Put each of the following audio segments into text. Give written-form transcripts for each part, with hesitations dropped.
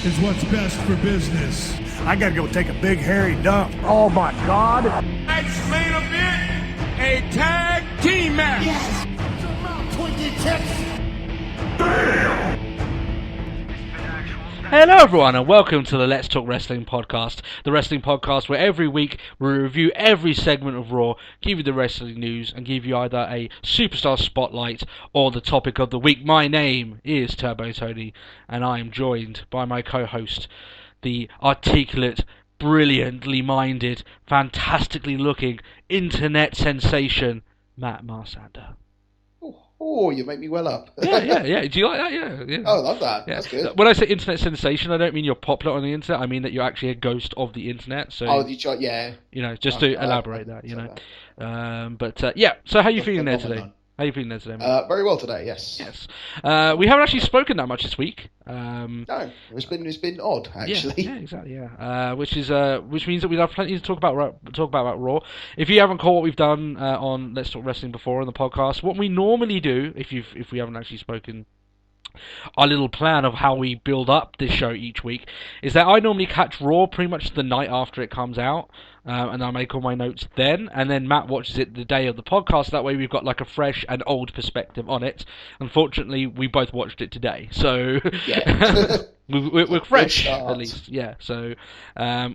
is what's best for business. I gotta go take a big hairy dump. Oh my God! Tonight's main event, a tag team match. Yes! Hello everyone and welcome to the Let's Talk Wrestling podcast, the wrestling podcast where every week we review every segment of Raw, give you the wrestling news and give you either a superstar spotlight or the topic of the week. My name is Turbo Tony and I am joined by my co-host, the articulate, brilliantly minded, fantastically looking internet sensation, Matt Marsander. Oh, you make me well up. Yeah. Do you like that? Yeah. Oh, I love that. Yeah. That's good. When I say internet sensation, I don't mean you're popular on the internet. I mean that you're actually a ghost of the internet. So, yeah. You know, just to elaborate that, you know. Yeah. So, how are you feeling there today? How are you feeling there today, mate? Very well today. Yes. We haven't actually spoken that much this week. No, it's been odd actually. Yeah, exactly. Yeah. Which means that we have plenty to talk about Raw. If you haven't caught what we've done on Let's Talk Wrestling before on the podcast, what we normally do, if we haven't actually spoken, our little plan of how we build up this show each week is that I normally catch Raw pretty much the night after it comes out, and I make all my notes then, and then Matt watches it the day of the podcast. That way we've got like a fresh and old perspective on it. Unfortunately, we both watched it today, so Yeah. we're fresh at least. Yeah, so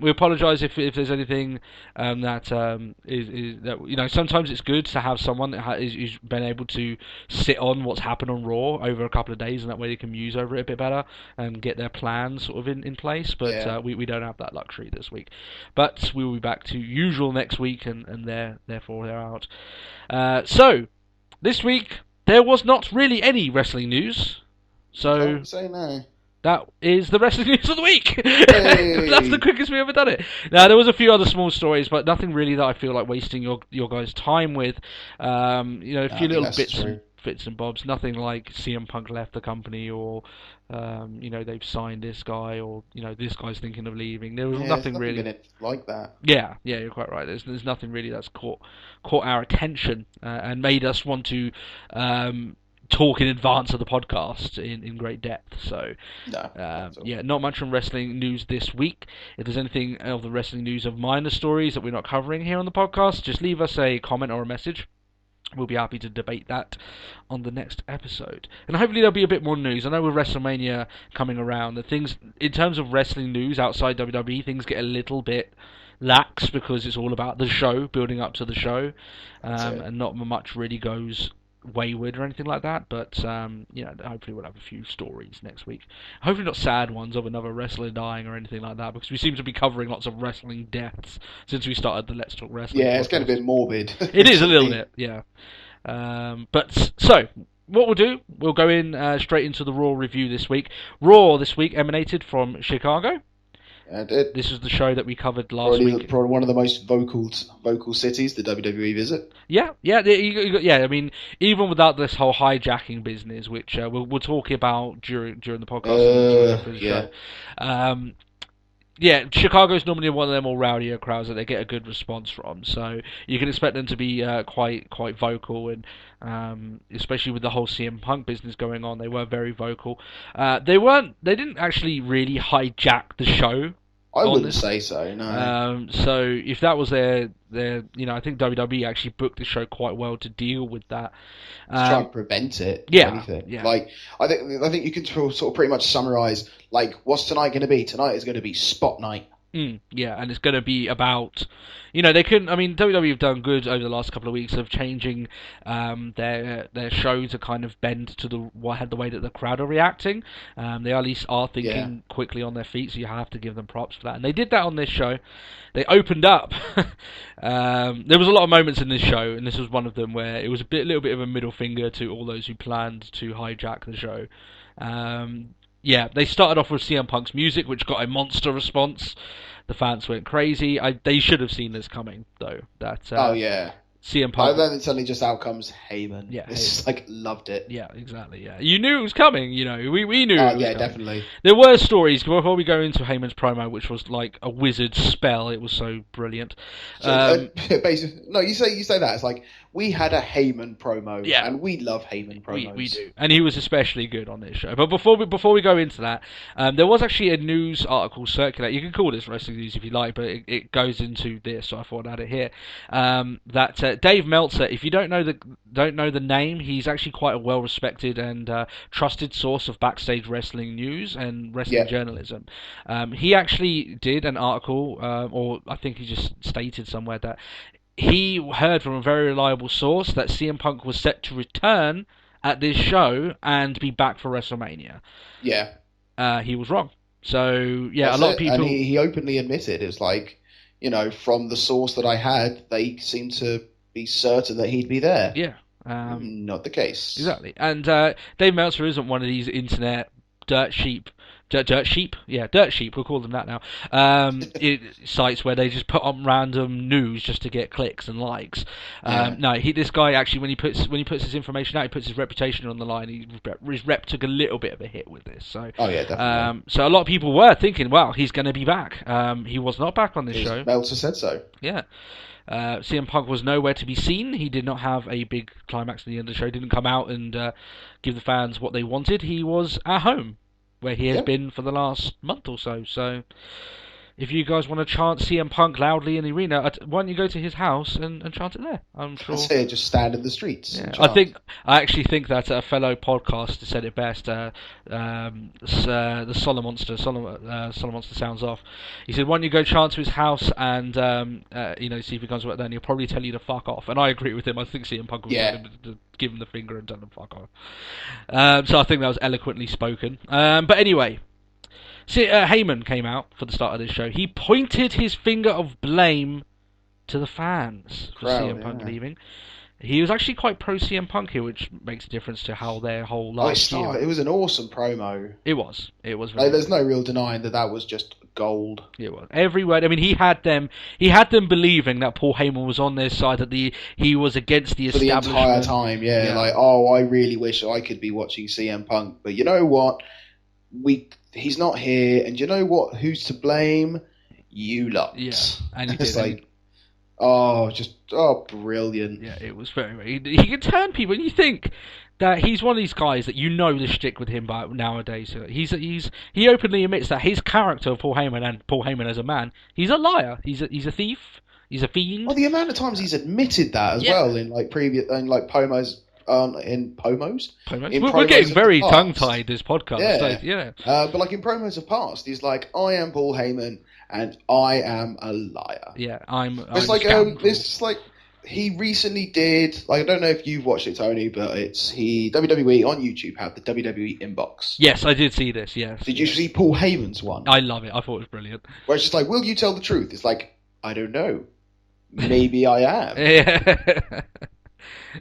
we apologise if there's anything that is that, you know, sometimes it's good to have someone that who's been able to sit on what's happened on Raw over a couple of days, and that way they can muse over it a bit better and get their plans sort of in place. But we don't have that luxury this week. But we will be back to usual next week, and therefore they're out. So this week there was not really any wrestling news. So Don't say no. that is the wrestling news of the week. Hey. That's the quickest we ever done it. Now, there was a few other small stories, but nothing really that I feel like wasting your guys' time with. You know, a few little bits and bobs. Nothing like CM Punk left the company, or you know, they've signed this guy, or you know, this guy's thinking of leaving. There was nothing really in it like that. Yeah, you're quite right. There's nothing really that's caught our attention and made us want to talk in advance of the podcast in great depth. So not much from wrestling news this week. If there's anything of the wrestling news of minor stories that we're not covering here on the podcast, just leave us a comment or a message. We'll be happy to debate that on the next episode. And hopefully there'll be a bit more news. I know with Wrestlemania coming around, the things in terms of wrestling news outside WWE, things get a little bit lax because it's all about the show, building up to the show, and not much really goes wayward or anything like that. But you know, hopefully we'll have a few stories next week. Hopefully not sad ones of another wrestler dying or anything like that, because we seem to be covering lots of wrestling deaths since we started the Let's Talk Wrestling podcast. It's getting a bit morbid. It is a little bit, yeah. But so what we'll do, we'll go in straight into the Raw review this week. Raw this week emanated from Chicago. This is the show that we covered last week. Probably one of the most vocal cities the WWE visit. Yeah. I mean, even without this whole hijacking business, which we'll talk about during the podcast. Chicago's normally one of them more rowdier crowds that they get a good response from, so you can expect them to be quite vocal, and especially with the whole CM Punk business going on, they were very vocal. They didn't actually really hijack the show. I wouldn't say so, no. So if that was their, you know, I think WWE actually booked the show quite well to deal with that. To try and prevent it. Yeah. Like, I think you can sort of pretty much summarise, like, what's tonight going to be? Tonight is going to be Spot Night. And it's going to be about, you know, WWE have done good over the last couple of weeks of changing their show to kind of bend to the way that the crowd are reacting. They at least are thinking quickly on their feet, so you have to give them props for that. And they did that on this show. They opened up. There was a lot of moments in this show, and this was one of them where it was a little bit of a middle finger to all those who planned to hijack the show. They started off with CM Punk's music, which got a monster response. The fans went crazy. They should have seen this coming, though. CM Punk. Then suddenly just out comes Heyman. Yeah, it's like, loved it. Yeah, exactly. Yeah, you knew it was coming. You know, we knew. It was coming. Definitely. There were stories before we go into Heyman's promo, which was like a wizard spell. It was so brilliant. Basically, no, you say that. It's like we had a Heyman promo, Yeah. and we love Heyman promos. We do, and he was especially good on this show. But before we go into that, there was actually a news article circulate. You can call this wrestling news if you like, but it goes into this, so I thought I'd add it here. That Dave Meltzer, if you don't know the name, he's actually quite a well-respected and trusted source of backstage wrestling news and wrestling journalism. He actually did an article, or I think he just stated somewhere that he heard from a very reliable source that CM Punk was set to return at this show and be back for WrestleMania. Yeah. He was wrong. So, yeah, That's a lot of people... And he openly admitted, it's like, from the source that I had, they seemed to be certain that he'd be there. Yeah. Not the case. Exactly. And Dave Meltzer isn't one of these internet dirt sheep, we'll call them that now, sites where they just put on random news just to get clicks and likes. No, this guy actually, when he puts his information out, he puts his reputation on the line. His rep took a little bit of a hit with this. So, definitely. So a lot of people were thinking, well, he's going to be back. He was not back on this show. Meltzer said so. Yeah. CM Punk was nowhere to be seen. He did not have a big climax at the end of the show. He didn't come out and give the fans what they wanted. He was at home, where he has been for the last month or so. So, if you guys want to chant CM Punk loudly in the arena, why don't you go to his house and chant it there? I'm sure. That's it, just stand in the streets. Yeah. I actually think that a fellow podcaster said it best. The Solomon Monster sounds off. He said, "Why don't you go chant to his house and see if he comes back there? And he'll probably tell you to fuck off." And I agree with him. I think CM Punk will give him the finger and tell him fuck off. So I think that was eloquently spoken. But anyway. See, Heyman came out for the start of this show. He pointed his finger of blame to the fans for CM Punk leaving. He was actually quite pro CM Punk here, which makes a difference to how their whole last year. It was an awesome promo. It was. There's no real denying that was just gold. It was. Every word. I mean, he had them believing that Paul Heyman was on their side, that he was against the establishment. For the entire time, I really wish I could be watching CM Punk, but you know what? He's not here, and you know what? Who's to blame? You lot. Yeah, and he did. It's brilliant. Yeah, it was very. He can turn people, and you think that he's one of these guys that the shtick with him nowadays. He openly admits that his character of Paul Heyman and Paul Heyman as a man, he's a liar. He's a thief. He's a fiend. Well, the amount of times he's admitted that as well in promos. In promos. We're getting very tongue-tied this podcast. But in promos of past, he's like, I am Paul Heyman and I am a liar. Yeah, it's like he recently did, I don't know if you've watched it, Tony, but WWE on YouTube had the WWE inbox. Yes, I did see this, yes. Did you see Paul Heyman's one? I love it. I thought it was brilliant. Where it's just like, will you tell the truth? It's like, I don't know. Maybe I am. Yeah.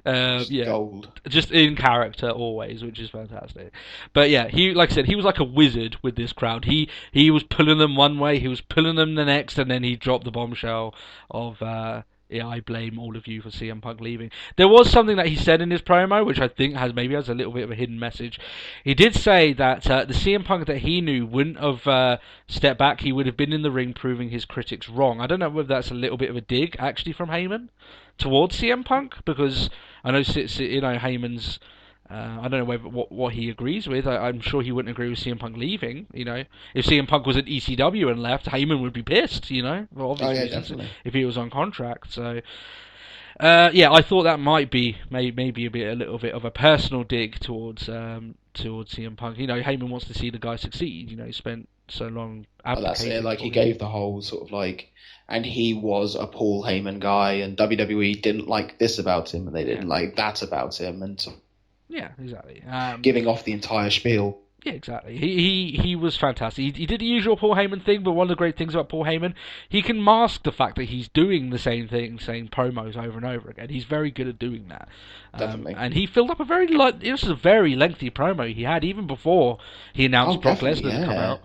Gold. Just in character always, which is fantastic. But yeah, he was like a wizard with this crowd. He was pulling them one way, he was pulling them the next, and then he dropped the bombshell of I blame all of you for CM Punk leaving. There was something that he said in his promo, which I think has a little bit of a hidden message. He did say that the CM Punk that he knew wouldn't have stepped back. He would have been in the ring proving his critics wrong. I don't know whether that's a little bit of a dig, actually, from Heyman towards CM Punk, because I know Heyman's. I don't know what he agrees with. I'm sure he wouldn't agree with CM Punk leaving. If CM Punk was at ECW and left, Heyman would be pissed. For obvious reasons, if he was on contract. So, I thought that might be maybe a little bit of a personal dig towards CM Punk. Heyman wants to see the guy succeed. He spent so long. That's it. He gave the whole sort of and he was a Paul Heyman guy, and WWE didn't like this about him, and they didn't like that about him, and so. Yeah, exactly. Giving off the entire spiel. Yeah, exactly. He was fantastic. He did the usual Paul Heyman thing, but one of the great things about Paul Heyman, he can mask the fact that he's doing the same thing, same promos over and over again. He's very good at doing that. Definitely. And he filled up it was a very lengthy promo he had, even before he announced Brock Lesnar to come out.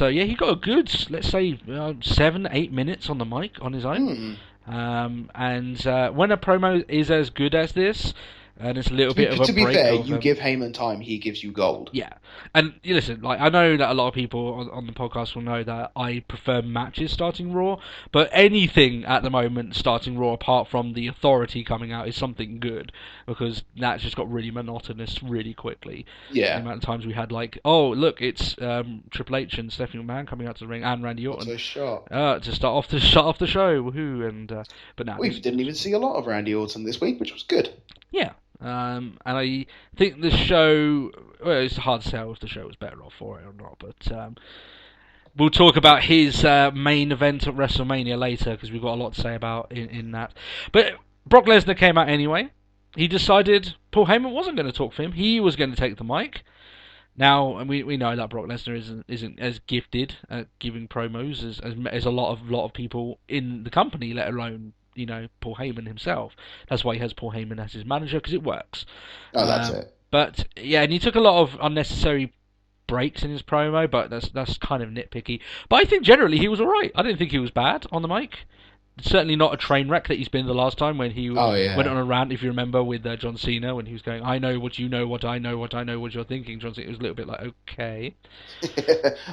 He got a good, let's say, 7-8 minutes on the mic on his own. And when a promo is as good as this, and it's a little bit of a break. To be fair, you give Heyman time, he gives you gold. Yeah, and you listen, like I know that a lot of people on the podcast will know that I prefer matches starting Raw, but anything at the moment starting Raw apart from the Authority coming out is something good, because that's just got really monotonous really quickly. Yeah. The amount of times we had like, oh look, it's Triple H and Stephanie McMahon coming out to the ring and Randy Orton to start off the show, woohoo! And but now we didn't even see a lot of Randy Orton this week, which was good. Yeah. And I think the show, well, it's hard to tell if the show was better off for it or not, but we'll talk about his main event at WrestleMania later, because we've got a lot to say about in that. But Brock Lesnar came out anyway. He decided Paul Heyman wasn't going to talk for him. He was going to take the mic. Now, and we know that Brock Lesnar isn't as gifted at giving promos as a lot of people in the company, let alone Paul Heyman himself. That's why he has Paul Heyman as his manager, because it works. Oh, that's it. But yeah, and he took a lot of unnecessary breaks in his promo, but that's kind of nitpicky. But I think generally he was alright. I didn't think he was bad on the mic. Certainly not a train wreck that he's been the last time when he went on a rant, if you remember, with John Cena, when he was going, I know what you know, what I know, what you're thinking. John Cena was a little bit like, okay.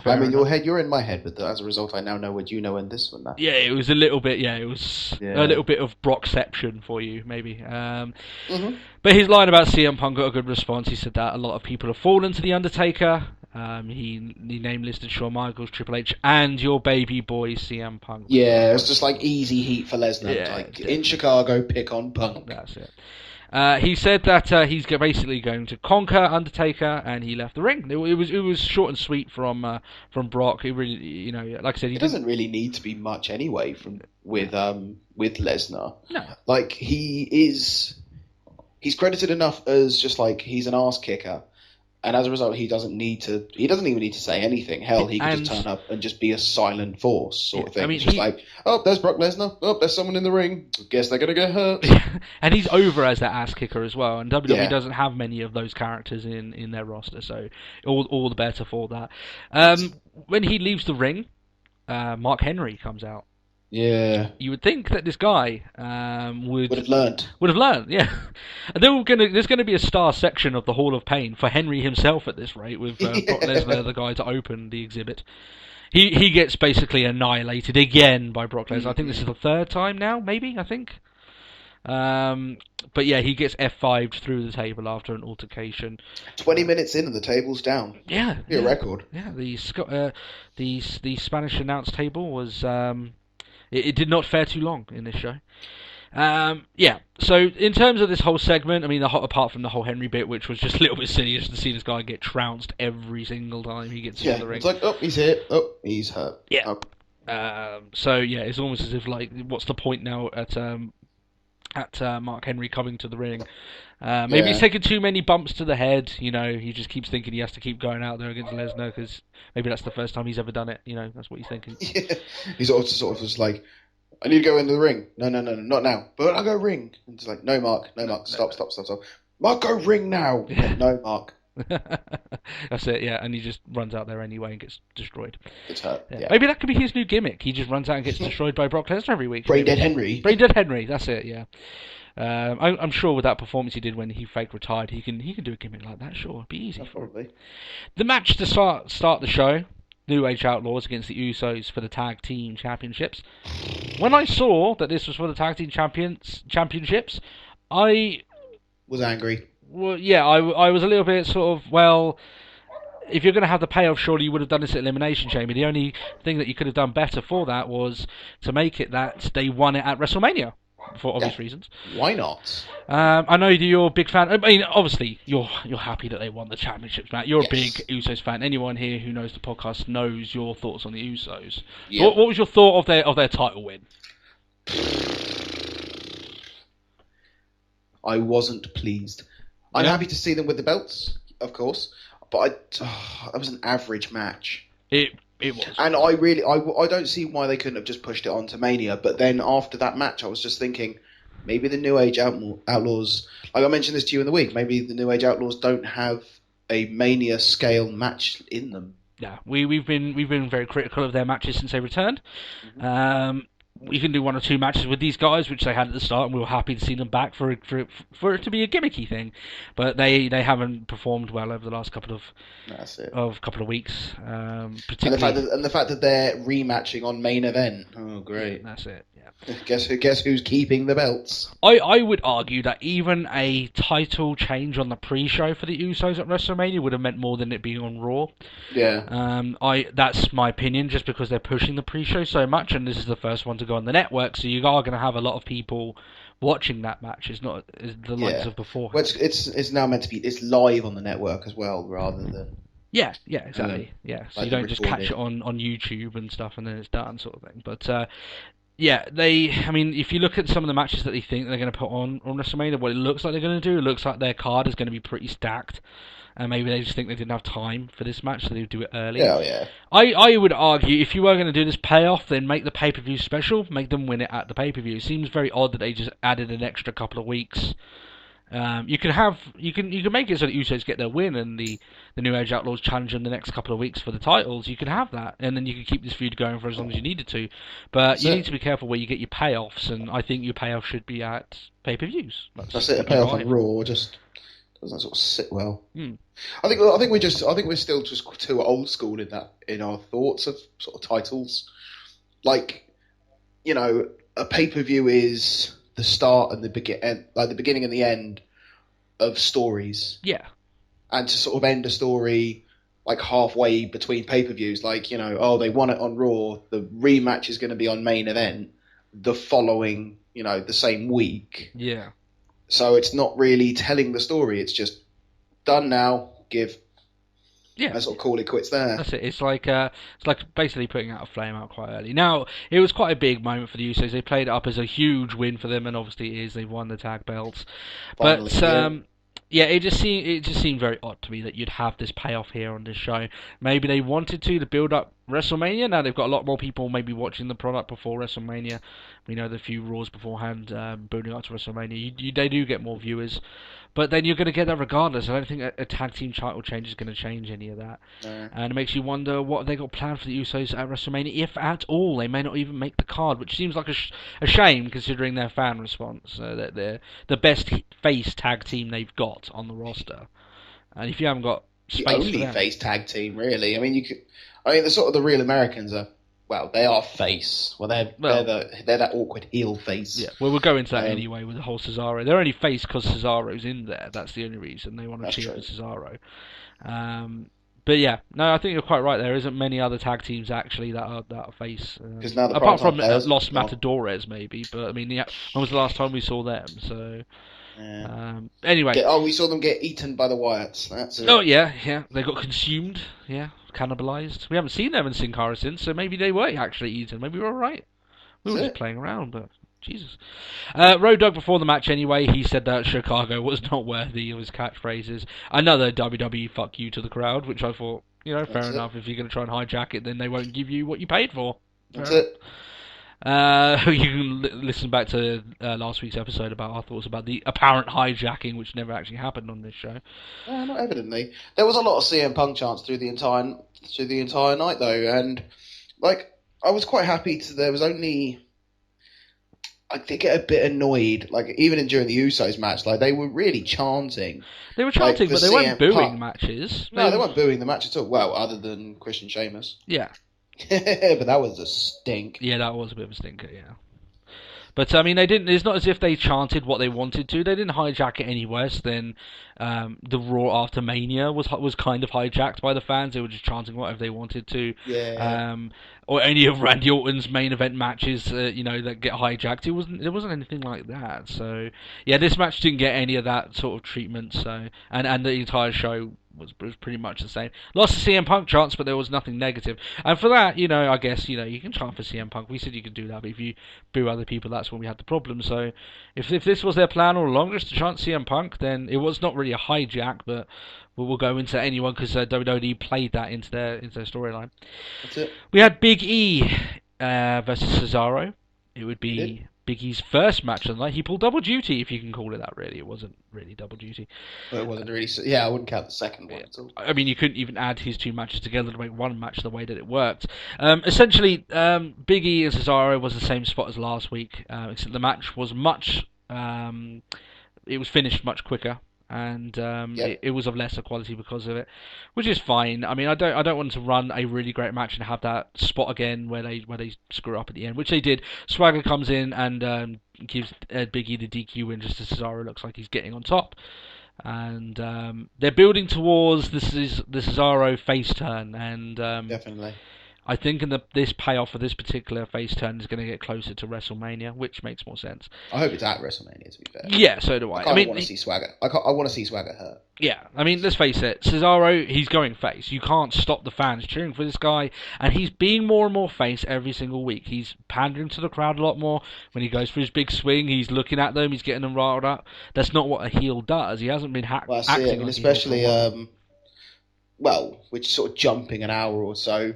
I'm in your head, you're in my head, but as a result, I now know what you know and this and that. Yeah, it was a little bit, a little bit of Brockception for you, maybe. But his line about CM Punk got a good response. He said that a lot of people have fallen to The Undertaker. He name-listed Shawn Michaels, Triple H, and your baby boy CM Punk. Yeah, it's just like easy heat for Lesnar. Yeah, like in Chicago, pick on Punk. That's it. He said that he's basically going to conquer Undertaker, and he left the ring. It was short and sweet from Brock. It really, like I said, he doesn't really need to be much anyway with Lesnar. No, like he's credited enough as just like he's an ass kicker. And as a result, he doesn't even need to say anything. Hell, he could just turn up and just be a silent force sort of thing. I mean, just like, oh, there's Brock Lesnar. Oh, there's someone in the ring. Guess they're going to get hurt. And he's over as that ass kicker as well. And WWE doesn't have many of those characters in their roster, so all the better for that. When he leaves the ring, Mark Henry comes out. Yeah. You would think that this guy would have learned. Yeah. And there's going to be a star section of the Hall of Pain for Henry himself at this rate, with Brock Lesnar, the guy to open the exhibit. He gets basically annihilated again by Brock Lesnar. I think this is the third time now, maybe, I think. But yeah, he gets F5'd through the table after an altercation. 20 minutes in and the table's down. Yeah. Be a record. Yeah, the Spanish announce table was... It did not fare too long in this show. So in terms of this whole segment, I mean, apart from the whole Henry bit, which was just a little bit silly, just to see this guy get trounced every single time he gets in the ring. It's like, oh, he's hit, oh, he's hurt. Yeah. Oh. So yeah, it's almost as if like, what's the point now at Mark Henry coming to the ring? Maybe he's taking too many bumps to the head. He just keeps thinking he has to keep going out there against Lesnar because maybe that's the first time he's ever done it. That's what he's thinking. Yeah. He's also sort of just like, I need to go into the ring. No, not now. But I'll go ring. And it's like, no, Mark, stop. Mark, go ring now. No, Mark. That's it, yeah. And he just runs out there anyway and gets destroyed. It's hurt. Yeah. Maybe that could be his new gimmick. He just runs out and gets destroyed by Brock Lesnar every week. Brain Dead Henry. That's it, yeah. I'm sure with that performance he did when he fake retired, he can do a gimmick like that. Sure, it'd be easy. Probably. The match to start the show: New Age Outlaws against the Usos for the tag team championships. When I saw that this was for the tag team championships, I was angry. Well, yeah, I was a little bit sort of, if you're going to have the payoff, surely you would have done this at Elimination Chamber. The only thing that you could have done better for that was to make it that they won it at WrestleMania. For obvious reasons. Why not? I know you're a big fan. I mean, obviously, you're happy that they won the championships, Matt. You're a big Usos fan. Anyone here who knows the podcast knows your thoughts on the Usos. Yeah. What was your thought of their title win? I wasn't pleased. I'm happy to see them with the belts, of course, but that was an average match. It was. And I don't see why they couldn't have just pushed it on to Mania. But then after that match, I was just thinking, maybe the New Age Outlaws, like I mentioned this to you in the week, maybe the New Age Outlaws don't have a Mania scale match in them. Yeah, we've been very critical of their matches since they returned. Mm-hmm. you can do 1 or 2 matches with these guys, which they had at the start, and we were happy to see them back for it to be a gimmicky thing. But they haven't performed well over the last couple of weeks. Particularly, and the fact that they're rematching on main event. Oh, great! Yeah, that's it. Yeah. Guess who's keeping the belts? I would argue that even a title change on the pre-show for the Usos at WrestleMania would have meant more than it being on Raw. Yeah. That's my opinion, just because they're pushing the pre-show so much, and this is the first one to go on the network, so you are going to have a lot of people watching that match. It's not the likes of before. Well, it's now meant to be. It's live on the network as well, rather than. Yeah, exactly. So like you don't just catch it on YouTube and stuff, and then it's done, sort of thing. But yeah, if you look at some of the matches that they think they're going to put on WrestleMania, what it looks like they're going to do, it looks like their card is going to be pretty stacked. And maybe they just think they didn't have time for this match, so they would do it early. Yeah. I would argue, if you were going to do this payoff, then make the pay-per-view special, make them win it at the pay-per-view. It seems very odd that they just added an extra couple of weeks. You can make it so that Usos get their win and the New Age Outlaws challenge them the next couple of weeks for the titles. You can have that, and then you can keep this feud going for as long as you needed to. But you need to be careful where you get your payoffs, and I think your payoff should be at pay-per-views. That's it. A payoff on Raw just doesn't sort of sit well. I think we're still just too old school in our thoughts of sort of titles. Like, a pay-per-view is the start and the beginning and the end of stories. Yeah. And to sort of end a story like halfway between pay-per-views, like, they won it on Raw, the rematch is going to be on main event the following, the same week. Yeah. So it's not really telling the story, it's just done now, I sort of call it quits there. That's it. It's like basically putting out a flame out quite early. Now, it was quite a big moment for the Usos. They played it up as a huge win for them, and obviously it is. They've won the tag belts. Finally, but it just seemed very odd to me that you'd have this payoff here on this show. Maybe they wanted to build up WrestleMania. Now they've got a lot more people maybe watching the product before WrestleMania. We know the few Raws beforehand building up to WrestleMania. They do get more viewers. But then you're going to get that regardless. I don't think a tag team title change is going to change any of that. No. And it makes you wonder what have they got planned for the Usos at WrestleMania, if at all. They may not even make the card, which seems like a shame considering their fan response. That they're the best face tag team they've got on the roster. And if you haven't got space the only face tag team, really. The sort of the real Americans are. Well, they are face. Well, they're that awkward heel face. Yeah. Well, we'll go into that anyway with the whole Cesaro. They're only face because Cesaro's in there. That's the only reason they want to cheer for Cesaro. But yeah, no, I think you're quite right. There isn't many other tag teams actually that are face. Now apart from Los Matadores, maybe. But when was the last time we saw them? So. Yeah. Anyway. We saw them get eaten by the Wyatts. That's it. Oh yeah. They got consumed. Yeah. Cannibalized. We haven't seen them in Sin Cara since, so maybe they were actually eaten. Maybe we were right. We were just playing around, but Jesus. Road Dogg before the match anyway, he said that Chicago was not worthy of his catchphrases. Another WWE fuck you to the crowd, which I thought, fair enough. If you're going to try and hijack it, then they won't give you what you paid for. That's it. You can listen back to last week's episode about our thoughts about the apparent hijacking, which never actually happened on this show. Not evidently. There was a lot of CM Punk chants through the entire night, though, and I was quite happy. There was only. I did get a bit annoyed, even during the Usos match, they were really chanting. They were chanting, but they weren't booing matches. No, they weren't booing the match at all. Well, other than Christian Sheamus. Yeah. But that was a stink. Yeah, that was a bit of a stinker, yeah. But, they didn't. It's not as if they chanted what they wanted to. They didn't hijack it any worse than the Raw after Mania was kind of hijacked by the fans. They were just chanting whatever they wanted to. Yeah. Or any of Randy Orton's main event matches, that get hijacked. There wasn't anything like that. So, yeah, this match didn't get any of that sort of treatment. So, and the entire show was pretty much the same. Lots of CM Punk chants, but there was nothing negative. And for that, I guess, you can chant for CM Punk. We said you could do that, but if you boo other people, that's when we had the problem. So if this was their plan all along, just to chant CM Punk, then it was not really a hijack, but we'll go into anyone because WWE played that into their storyline. That's it. We had Big E versus Cesaro. It would be Big E's first match of the night. He pulled double duty, if you can call it that. Really, it wasn't really double duty. Well, it wasn't really. Yeah, I wouldn't count the second one at all. I mean, you couldn't even add his two matches together to make one match the way that it worked. Essentially, Big E and Cesaro was the same spot as last week, except the match was much. It was finished much quicker. And it was of lesser quality because of it, which is fine. I mean, I don't want to run a really great match and have that spot again where they screw up at the end, which they did. Swagger comes in and gives Big E the DQ win just as Cesaro looks like he's getting on top, and they're building towards the Cesaro face turn, and definitely. I think this payoff for this particular face turn is going to get closer to WrestleMania, which makes more sense. I hope it's at WrestleMania, to be fair. Yeah, so do I. I mean, want to see Swagger. I want to see Swagger hurt. Yeah, I mean, let's face it, Cesaro, he's going face. You can't stop the fans cheering for this guy, and he's being more and more face every single week. He's pandering to the crowd a lot more. When he goes for his big swing, he's looking at them, he's getting them riled up. That's not what a heel does. He hasn't been acting like a heel. Especially, which sort of jumping an hour or so.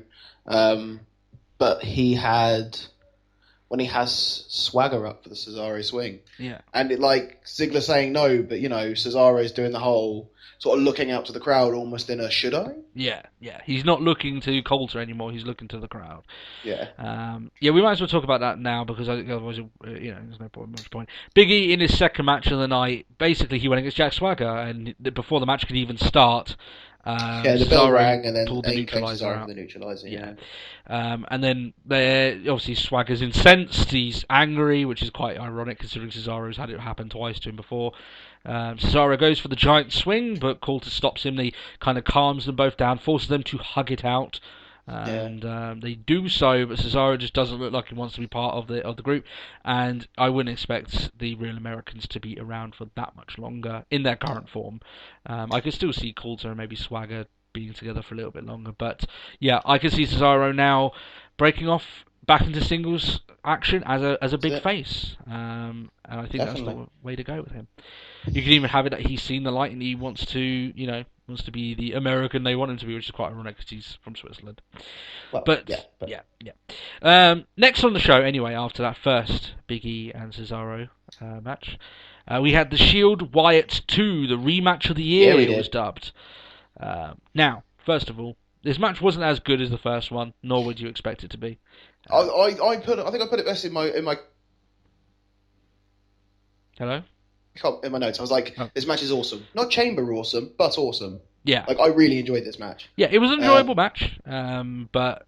But when he has Swagger up for the Cesaro swing. Yeah. And Ziggler saying no, but Cesaro's doing the whole sort of looking out to the crowd almost in a should I? Yeah. He's not looking to Coulter anymore, he's looking to the crowd. Yeah. We might as well talk about that now because I think otherwise, there's no much point. Big E in his second match of the night, basically he went against Jack Swagger, and before the match could even start, the bell rang and then pulled the neutralizer out. The neutralizer, yeah. And then obviously Swagger's incensed, he's angry, which is quite ironic considering Cesaro's had it happen twice to him before. Cesaro goes for the giant swing, but Coulter stops him. They kind of calms them both down, forces them to hug it out. And they do so, but Cesaro just doesn't look like he wants to be part of the group, and I wouldn't expect the Real Americans to be around for that much longer in their current form. I could still see Coulter and maybe Swagger being together for a little bit longer, but yeah, I can see Cesaro now breaking off back into singles action as a big face, and I think Definitely. That's the way to go with him. You can even have it that he's seen the light and he wants to be the American they want him to be, which is quite ironic because he's from Switzerland. Well, yeah. Next on the show, anyway, after that first Big E and Cesaro match, we had the Shield Wyatt 2, the rematch of the year. It was dubbed. Now, first of all, this match wasn't as good as the first one, nor would you expect it to be. I think I put it best in my. Hello. In my notes, I was like, "This match is awesome. Not chamber awesome, but awesome." Yeah, I really enjoyed this match. Yeah, it was an enjoyable match. But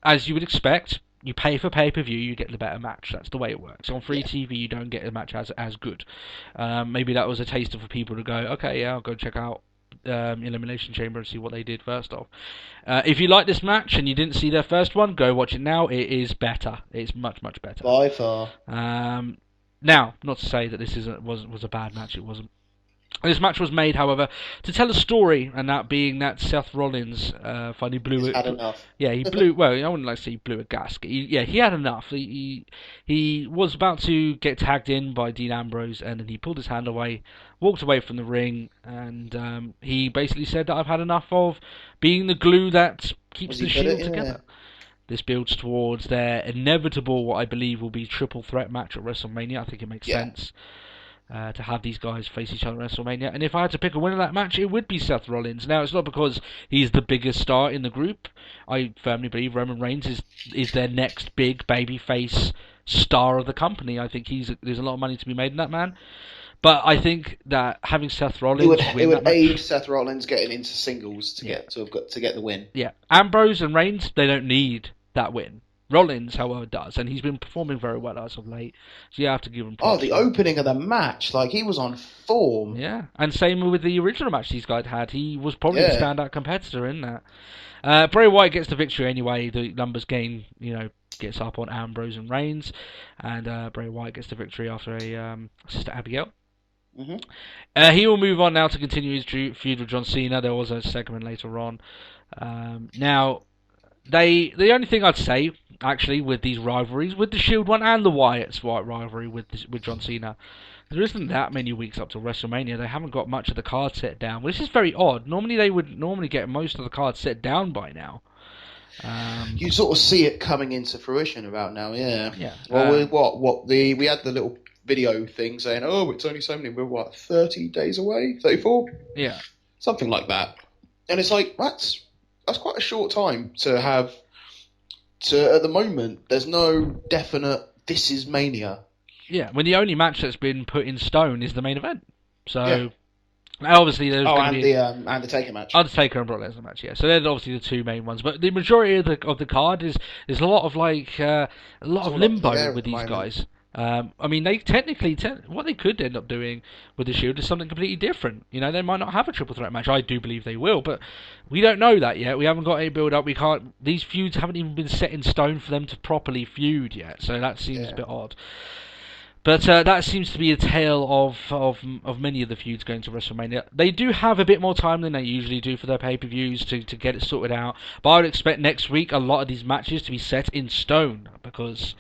as you would expect, you pay for pay-per-view, you get the better match. That's the way it works. On free TV, you don't get a match as good. Maybe that was a taster for people to go, okay, yeah, I'll go check out Elimination Chamber and see what they did first off. If you like this match and you didn't see their first one, go watch it now. It is better. It's much, much better. By far. Now, not to say that this was a bad match, it wasn't. This match was made, however, to tell a story, and that being that Seth Rollins finally blew it. Had enough. Yeah, he blew. Well, I wouldn't like to say he blew a gasket. He had enough. He was about to get tagged in by Dean Ambrose, and then he pulled his hand away, walked away from the ring, and he basically said that I've had enough of being the glue that keeps the Shield together. This builds towards their inevitable, what I believe will be triple threat match at WrestleMania. I think it makes sense to have these guys face each other at WrestleMania. And if I had to pick a winner of that match, it would be Seth Rollins. Now, it's not because he's the biggest star in the group. I firmly believe Roman Reigns is their next big babyface star of the company. I think there's a lot of money to be made in that man. But I think that having Seth Rollins it would aid Seth Rollins getting into singles to get the win. Yeah, Ambrose and Reigns, they don't need that win. Rollins, however, does, and he's been performing very well as of late. So you have to give him props. The opening of the match, he was on form. Yeah, and same with the original match these guys had. He was probably the standout competitor in that. Bray Wyatt gets the victory anyway. The numbers game, gets up on Ambrose and Reigns, and Bray Wyatt gets the victory after a Sister Abigail. Mm-hmm. He will move on now to continue his feud with John Cena. There was a segment later on. Now, the only thing I'd say, actually, with these rivalries, with the Shield one and the Wyatt's rivalry with John Cena, there isn't that many weeks up to WrestleMania. They haven't got much of the card set down, which is very odd. Normally, they would get most of the cards set down by now. You sort of see it coming into fruition about now, yeah. Yeah. Well, we had the little video thing saying, oh, it's only so many, we're 30 days away, 34, yeah, something like that, and it's like that's quite a short time to have. At the moment, there's no definite. This is Mania. Yeah, when the only match that's been put in stone is the main event. So, obviously there's going to be the Undertaker match. Undertaker and Brock Lesnar match, yeah. So they're obviously the two main ones. But the majority of the card is a lot of a lot of limbo with these guys. I mean, they technically what they could end up doing with the Shield is something completely different. You know, they might not have a triple threat match. I do believe they will, but we don't know that yet. We haven't got any build up. We can't. These feuds haven't even been set in stone for them to properly feud yet. So that seems a bit odd. But that seems to be a tale of many of the feuds going to WrestleMania. They do have a bit more time than they usually do for their pay-per-views to get it sorted out. But I would expect next week a lot of these matches to be set in stone because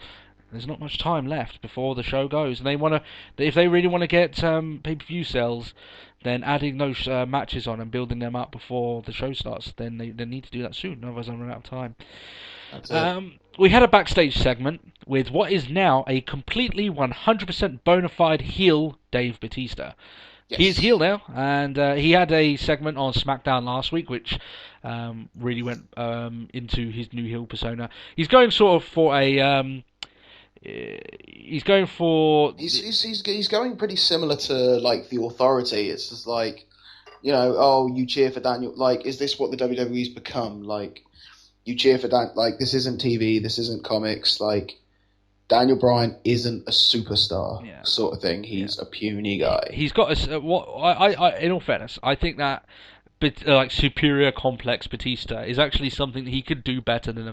there's not much time left before the show goes. And if they really want to get pay-per-view sales, then adding those matches on and building them up before the show starts, then they need to do that soon. Otherwise, I'm running out of time. We had a backstage segment with what is now a completely 100% bona fide heel Dave Bautista. Yes. He's heel now, and he had a segment on SmackDown last week, which really went into his new heel persona. He's going sort of for a... he's going pretty similar to like the Authority. It's just like, you cheer for Daniel. Like, is this what the WWE's become? Like, you cheer for Dan. Like, this isn't TV. This isn't comics. Like, Daniel Bryan isn't a superstar, sort of thing. He's a puny guy. He's got in all fairness, I think that. But superior complex Batista is actually something that he could do better than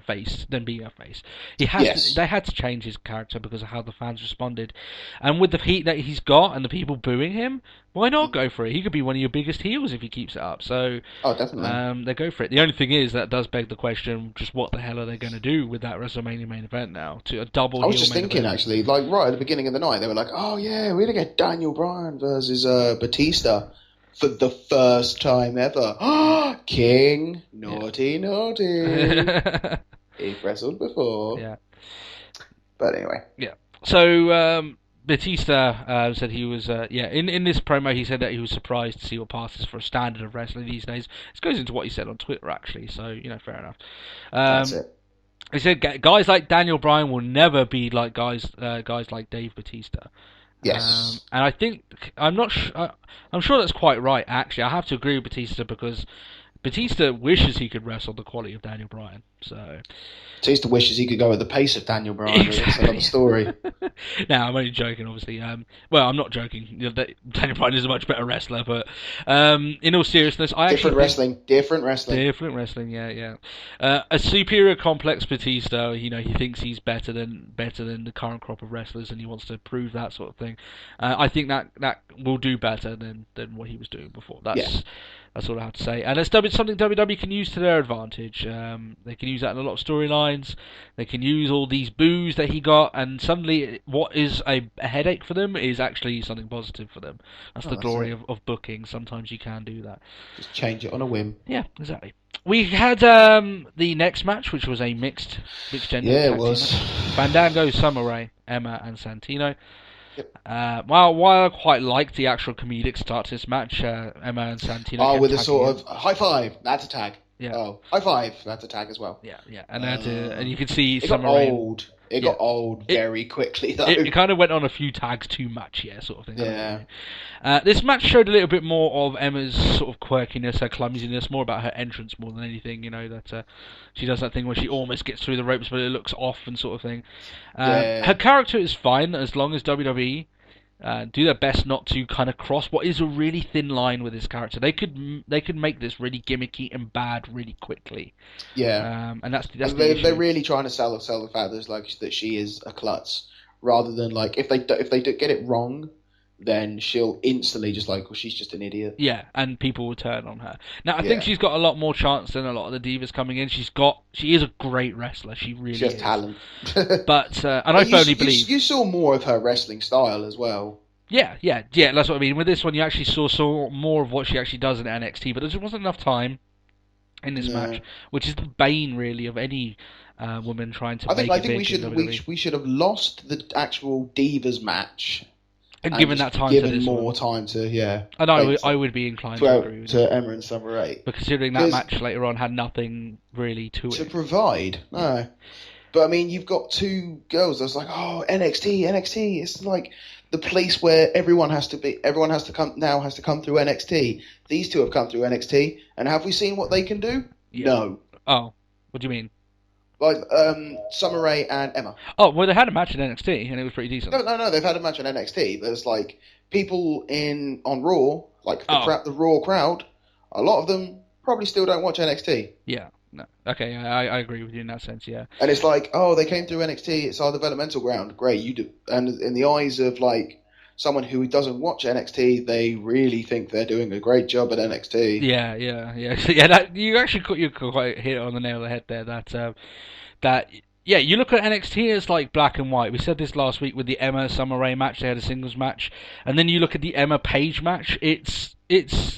being a face. They had to change his character because of how the fans responded, and with the heat that he's got and the people booing him, why not go for it? He could be one of your biggest heels if he keeps it up. So, definitely, they go for it. The only thing is that does beg the question: just what the hell are they going to do with that WrestleMania main event now? To a double. I was just thinking actually, like right at the beginning of the night, they were like, "Oh yeah, we're gonna get Daniel Bryan versus Batista." For the first time ever. King, naughty. He wrestled before. Yeah. But anyway. Yeah. So, Batista said he was, in this promo he said that he was surprised to see what passes for a standard of wrestling these days. This goes into what he said on Twitter, actually, so, fair enough. That's it. He said guys like Daniel Bryan will never be like guys like Dave Batista. Yes, and I think I'm sure that's quite right. Actually, I have to agree with Batista because Batista wishes he could wrestle the quality of Daniel Bryan. So Batista wishes he could go at the pace of Daniel Bryan. Exactly. That's another story. No, I'm only joking, obviously. Well, I'm not joking. Daniel Bryan is a much better wrestler, but in all seriousness, different wrestling. Yeah. A superior complex Batista. He thinks he's better than the current crop of wrestlers, and he wants to prove that sort of thing. I think that will do better than what he was doing before. That's all I have to say. And it's something WWE can use to their advantage. They can use that in a lot of storylines. They can use all these boos that he got, and suddenly what is a headache for them is actually something positive for them. That's the glory of booking. Sometimes you can do that. Just change it on a whim. Yeah, exactly. We had the next match, which was a mixed gender. Yeah, it was. Fandango, Summer Rae, Emma, and Santino. Yep. While I quite liked the actual comedic start to this match, Emma and Santino. With a sort of high five, that's a tag. Yeah. Oh, high five, that's a tag as well. Yeah. And you can see it got old. It got old very quickly, though. It kind of went on a few tags too much, sort of thing. Yeah. This match showed a little bit more of Emma's sort of quirkiness, her clumsiness, more about her entrance more than anything. That she does that thing where she almost gets through the ropes, but it looks off and sort of thing. Her character is fine as long as WWE do their best not to kind of cross what is a really thin line with this character. They could make this really gimmicky and bad really quickly. Yeah, and that's they're really trying to sell the fact that she is a klutz, rather than if they get it wrong, then she'll instantly just she's just an idiot. Yeah, and people will turn on her. Now I think she's got a lot more chance than a lot of the divas coming in. She is a great wrestler. She has talent. But and I firmly believe you saw more of her wrestling style as well. Yeah. That's what I mean. With this one, you actually saw more of what she actually does in NXT, but there just wasn't enough time. in this match, which is the bane really of any woman trying to make I think we should have lost the actual Divas match and given that time given to this more one. time to And I would be inclined to agree with to Emma and Summer Rae. But considering that match later on had nothing really to it provide, no. But I mean, you've got two girls that's like, oh, NXT. It's like the place where everyone has to come through NXT. These two have come through NXT, and have we seen what they can do? Yeah. No. Oh, what do you mean? Like Summer Rae and Emma. Oh, well, they had a match in NXT, and it was pretty decent. No, they've had a match in NXT. There's like people on Raw, like the Raw crowd. A lot of them probably still don't watch NXT. Yeah. No. Okay, I agree with you in that sense, yeah. And it's like, oh, they came through NXT, it's our developmental ground. Great, you do. And in the eyes of like someone who doesn't watch NXT, they really think they're doing a great job at NXT. Yeah. So, yeah, you actually quite hit it on the nail of the head there. Yeah, you look at NXT as like black and white. We said this last week with the Emma Summer Rae match. They had a singles match, and then you look at the Emma Page match. It's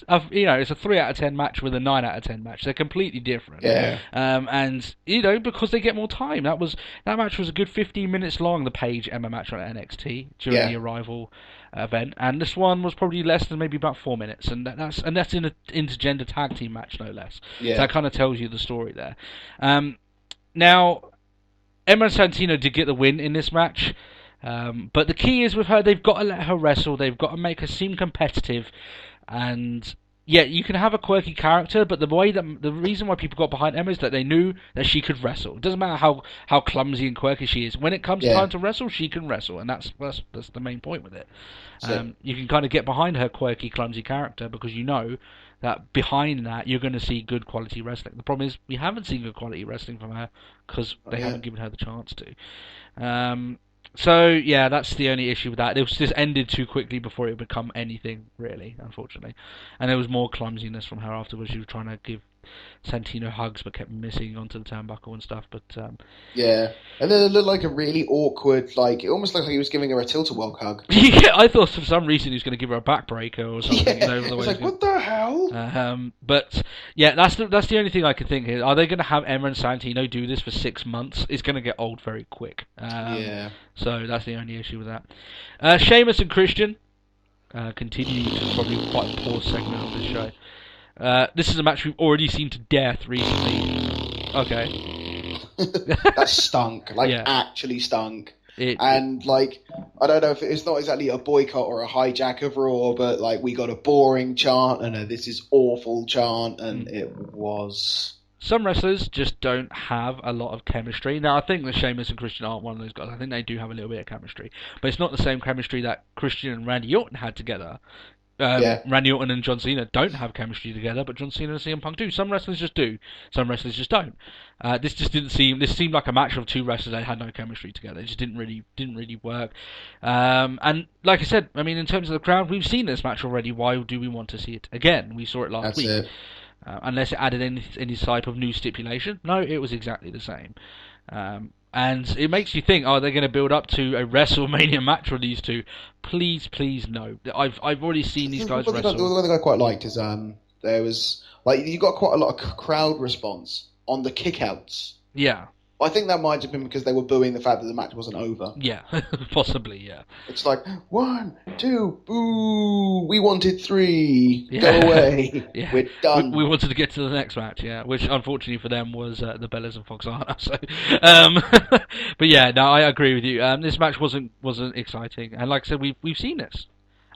a 3 out of 10 match with a 9 out of 10 match. They're completely different. Yeah. And because they get more time. That match was a good 15 minutes long. The Page Emma match on NXT during the Arrival event, and this one was probably less than maybe about 4 minutes, and that's in an intergender tag team match, no less. Yeah. So that kind of tells you the story there. Now, Emma Santino did get the win in this match, but the key is with her, they've got to let her wrestle, they've got to make her seem competitive, and yeah, you can have a quirky character, but the reason why people got behind Emma is that they knew that she could wrestle. It doesn't matter how clumsy and quirky she is. When it comes time to wrestle, she can wrestle, and that's the main point with it. You can kind of get behind her quirky, clumsy character because you know that behind that you're going to see good quality wrestling. The problem is we haven't seen good quality wrestling from her because they haven't given her the chance to. So yeah, that's the only issue with that. It was just ended too quickly before it would become anything really, unfortunately. And there was more clumsiness from her afterwards. She was trying to give Santino hugs but kept missing onto the turnbuckle and stuff. But yeah, and then it looked like a really awkward, like it almost looked like he was giving her a tilt-a-whirl hug. Yeah, I thought for some reason he was going to give her a backbreaker or something. Yeah, it was like, what the hell? But yeah, that's the only thing I could think here. Are they going to have Emma and Santino do this for 6 months? It's going to get old very quick. Yeah. So that's the only issue with that. Sheamus and Christian continue to probably quite a poor segment of this show. This is a match we've already seen to death recently. Okay. That stunk. Actually stunk. And, I don't know if it's not exactly a boycott or a hijack of Raw, but, we got a boring chant and a this is awful chant, and it was... Some wrestlers just don't have a lot of chemistry. Now, I think that Sheamus and Christian aren't one of those guys. I think they do have a little bit of chemistry. But it's not the same chemistry that Christian and Randy Orton had together. Randy Orton and John Cena don't have chemistry together, but John Cena and CM Punk do. Some wrestlers just do. Some wrestlers just don't. This seemed like a match of two wrestlers that had no chemistry together. It just didn't really work. And like I said, I mean, in terms of the crowd, we've seen this match already. Why do we want to see it again? We saw it last week. It. Unless it added any type of new stipulation. No, it was exactly the same. And it makes you think, are they going to build up to a WrestleMania match for these two? Please, no. I've already seen these guys wrestle. The one thing I quite liked is there was you got quite a lot of crowd response on the kickouts. Yeah. I think that might have been because they were booing the fact that the match wasn't over. Yeah, possibly, yeah. It's like, 1, 2, boo, we wanted 3, go away, we're done. We wanted to get to the next match, yeah, which unfortunately for them was the Bellas and Foxana, so... but yeah, no, I agree with you. This match wasn't exciting, and like I said, we've seen this.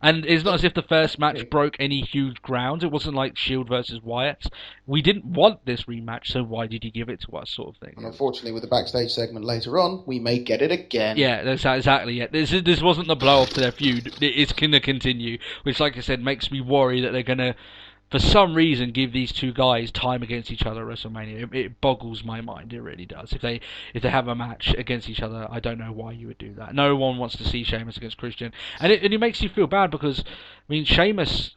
And it's not as if the first match broke any huge ground. It wasn't like Shield versus Wyatt. We didn't want this rematch, so why did you give it to us, sort of thing? And unfortunately, with the backstage segment later on, we may get it again. Yeah, that's exactly it. This wasn't the blow-off to their feud. It's going to continue, which, like I said, makes me worry that they're going to, for some reason, give these two guys time against each other at WrestleMania. It boggles my mind. It really does. If they have a match against each other, I don't know why you would do that. No one wants to see Sheamus against Christian, and it makes you feel bad because, I mean, Sheamus.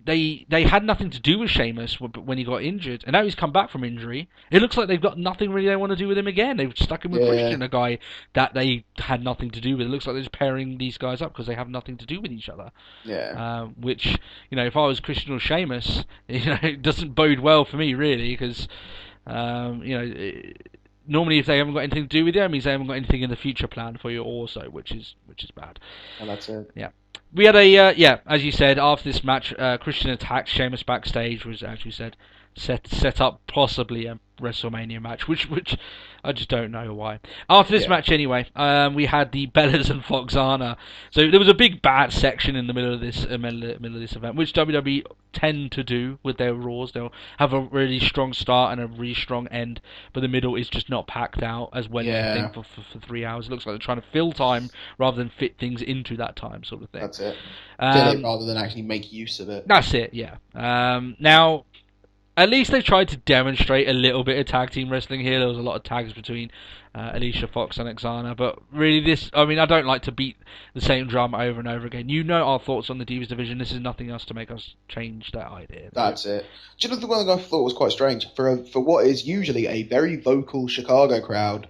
They had nothing to do with Sheamus when he got injured, and now he's come back from injury. It looks like they've got nothing really they want to do with him again. They've stuck him with Christian, a guy that they had nothing to do with. It looks like they're just pairing these guys up because they have nothing to do with each other. Yeah. Which, if I was Christian or Sheamus, Sheamus, it doesn't bode well for me really, because normally if they haven't got anything to do with you, it means they haven't got anything in the future planned for you also, which is bad. And that's it. Yeah. We had a as you said, after this match, Christian attacked Sheamus backstage, was, as you said, set up possibly a WrestleMania match, which I just don't know why. After this match anyway, we had the Bellas and Foxana. So there was a big bad section in the middle of this event, which WWE tend to do with their Raws. They'll have a really strong start and a really strong end, but the middle is just not packed out as well as for 3 hours. It looks like they're trying to fill time rather than fit things into that time, sort of thing. That's it. Rather than actually make use of it. That's it, yeah. Now, at least they tried to demonstrate a little bit of tag team wrestling here. There was a lot of tags between Alicia Fox and Xana, but really I don't like to beat the same drum over and over again. You know our thoughts on the Divas division. This is nothing else to make us change that idea. That's it. Do you know the one thing I thought was quite strange? For what is usually a very vocal Chicago crowd,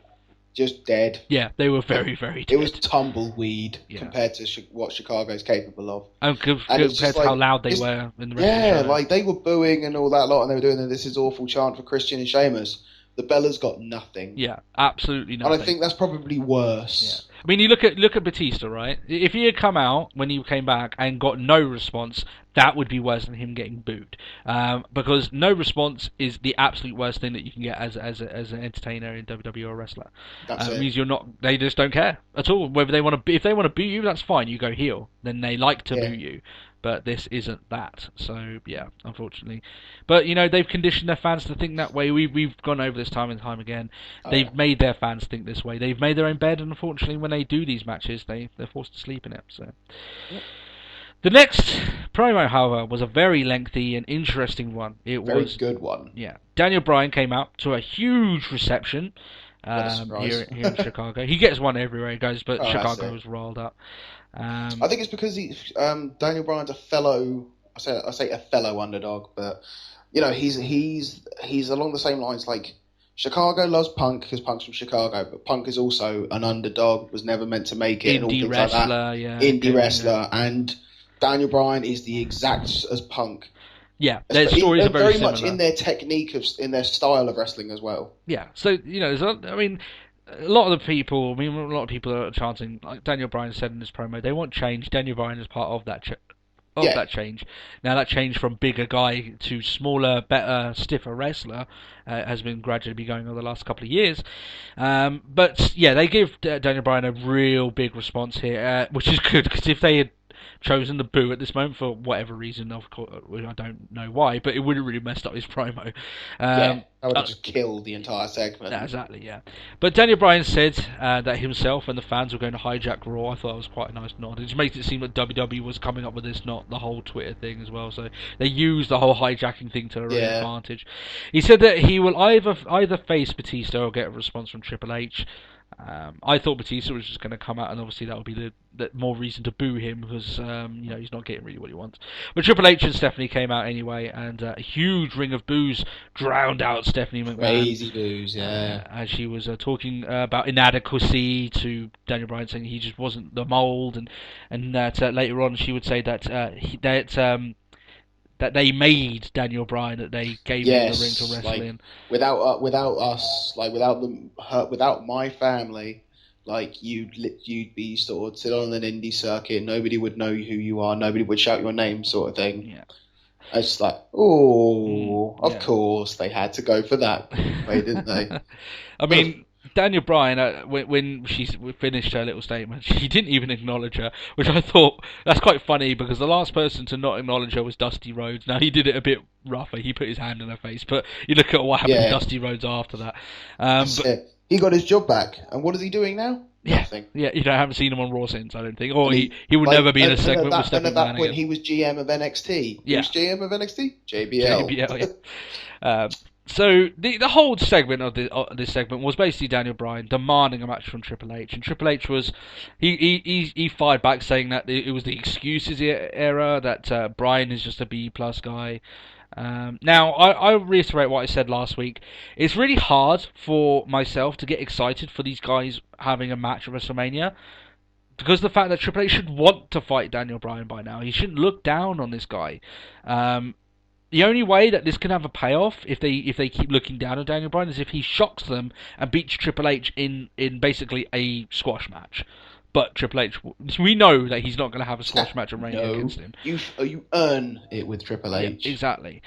just dead. Yeah, they were very, very dead. It was tumbleweed compared to what Chicago's capable of. And compared to how loud they were in the rest of the show. Yeah, like they were booing and all that lot, and they were doing this is awful chant for Christian and Sheamus. The Bellas got nothing. Yeah, absolutely nothing. And I think that's probably worse. Yeah. I mean, you look at Batista, right? If he had come out when he came back and got no response, that would be worse than him getting booed. Because no response is the absolute worst thing that you can get as an entertainer in WWE or a wrestler. It means they just don't care at all. Whether if they want to boo you, that's fine. You go heel. Then they like to boo you. But this isn't that. So, yeah, unfortunately. But, they've conditioned their fans to think that way. We've gone over this time and time again. They've made their fans think this way. They've made their own bed, and unfortunately, when they do these matches, they're forced to sleep in it. So, The next promo, however, was a very lengthy and interesting one. It was a good one. Yeah. Daniel Bryan came out to a huge reception here in Chicago. He gets one everywhere he goes, but Chicago was rolled up. I think it's because Daniel Bryan's a fellow. I say a fellow underdog, but he's along the same lines. Like Chicago loves Punk because Punk's from Chicago, but Punk is also an underdog. Was never meant to make it. Indie wrestler, yeah. Indie wrestler, and Daniel Bryan is the exact as Punk. Yeah, their stories are very similar. Much in their technique in their style of wrestling as well. Yeah, so a lot of people are chanting, like Daniel Bryan said in his promo, they want change. Daniel Bryan is part of that that change. Now that change from bigger guy to smaller, better, stiffer wrestler has been gradually going over the last couple of years. But yeah, they give Daniel Bryan a real big response here, which is good, because if they had chosen to boo at this moment for whatever reason, of course, I don't know why, but it would have really messed up his promo. That would have just killed the entire segment. Exactly, yeah. But Daniel Bryan said that himself and the fans were going to hijack Raw. I thought it was quite a nice nod. It just makes it seem like WWE was coming up with this, not the whole Twitter thing as well. So they used the whole hijacking thing to their advantage. He said that he will either face Batista or get a response from Triple H. I thought Batista was just going to come out, and obviously that would be the more reason to boo him, because he's not getting really what he wants. But Triple H and Stephanie came out anyway, and a huge ring of boos drowned out Stephanie McMahon. Crazy boos, yeah. As she was talking about inadequacy to Daniel Bryan, saying he just wasn't the mold, and that later on she would say that that they made Daniel Bryan, that they gave him the ring to wrestle in. Without us, like without my family, like you'd be sort of sit on an indie circuit. Nobody would know who you are. Nobody would shout your name, sort of thing. Yeah. It's like, of course they had to go for that way, didn't they? I mean, Daniel Bryan, when she finished her little statement, she didn't even acknowledge her, which I thought, that's quite funny, because the last person to not acknowledge her was Dusty Rhodes. Now, he did it a bit rougher. He put his hand in her face, but you look at what happened to Dusty Rhodes after that. He got his job back, and what is he doing now? Nothing. Yeah, I haven't seen him on Raw since, I don't think. Or he would never be in a segment with Stephanie McMahon. And at that point, he was GM of NXT. Yeah. Who's GM of NXT? JBL, yeah. So the whole segment of this segment was basically Daniel Bryan demanding a match from Triple H, and Triple H was he fired back, saying that it was the excuses era, that Bryan is just a B+ guy. Now I reiterate what I said last week. It's really hard for myself to get excited for these guys having a match at WrestleMania, because the fact that Triple H should want to fight Daniel Bryan by now. He shouldn't look down on this guy. The only way that this can have a payoff, if they keep looking down on Daniel Bryan, is if he shocks them and beats Triple H in basically a squash match. But Triple H, we know that he's not going to have a squash match at Mania against him. You earn it with Triple H. Yeah, exactly.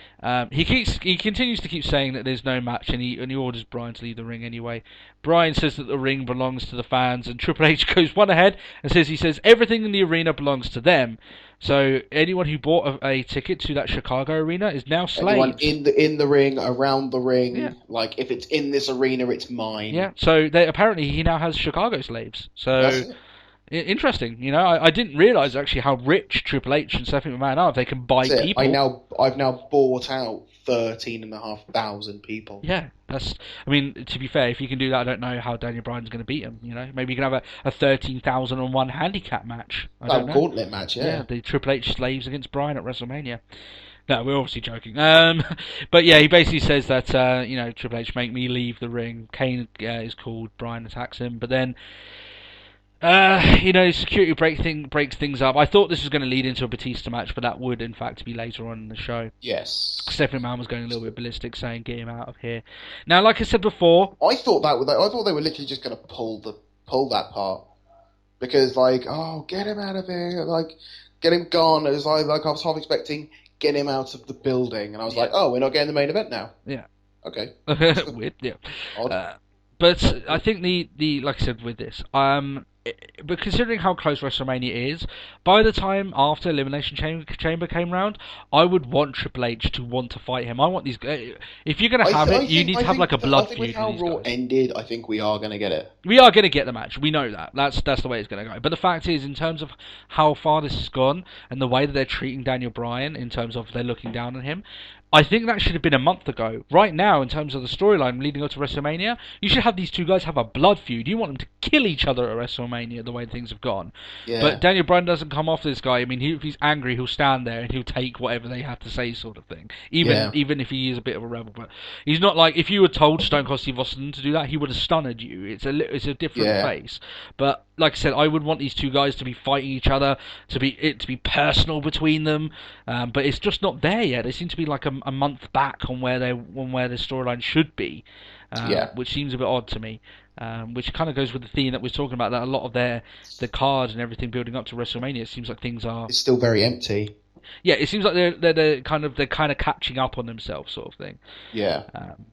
He continues to keep saying that there's no match, and he orders Bryan to leave the ring anyway. Bryan says that the ring belongs to the fans, and Triple H goes one ahead and says everything in the arena belongs to them. So anyone who bought a ticket to that Chicago arena is now slaves. Anyone in the ring, around the ring, like if it's in this arena, it's mine. Yeah. So apparently he now has Chicago slaves. So interesting. You know, I didn't realize actually how rich Triple H and Stephanie McMahon are. If they can buy people. I've now bought out 13,500 people. Yeah, I mean, to be fair, if you can do that, I don't know how Daniel Bryan's going to beat him. You know, maybe you can have a 13,001 handicap match. Gauntlet match, yeah. The Triple H slaves against Bryan at WrestleMania. No, we're obviously joking. But yeah, he basically says that Triple H make me leave the ring. Kane is called. Bryan attacks him, but then. Security breaks things up. I thought this was going to lead into a Batista match, but that would, in fact, be later on in the show. Yes. Stephanie McMahon was going a little bit ballistic, saying, "Get him out of here." Now, like I said before, I thought they were literally just going to pull that part because, like, get him out of here, like, get him gone. It was like I was half expecting get him out of the building, and I was like, we're not getting the main event now. Yeah. Okay. Weird. Yeah. Odd. But I think the like I said with this, but considering how close WrestleMania is, by the time after Elimination Chamber came round, I would want Triple H to want to fight him. I want these guys. If you're going to have it, you need to have like a blood feud. With how Raw ended, I think we are going to get it. We are going to get the match. We know that. That's the way it's going to go. But the fact is, in terms of how far this has gone and the way that they're treating Daniel Bryan, in terms of they're looking down on him, I think that should have been a month ago. Right now, in terms of the storyline leading up to WrestleMania, you should have these two guys have a blood feud. You want them to kill each other at WrestleMania the way things have gone. Yeah. But Daniel Bryan doesn't come off this guy. I mean, if he's angry, he'll stand there and he'll take whatever they have to say, sort of thing. Even if he is a bit of a rebel. But he's not like, if you were told Stone Cold Steve Austin to do that, he would have stunned you. It's a different face. But like I said, I would want these two guys to be fighting each other, to be personal between them. But it's just not there yet. They seem to be like a month back on where the storyline should be, which seems a bit odd to me. Which kind of goes with the theme that we're talking about, that a lot of the cards and everything building up to WrestleMania, it seems like things are. It's still very empty. Yeah, it seems like they're kind of catching up on themselves, sort of thing. Yeah.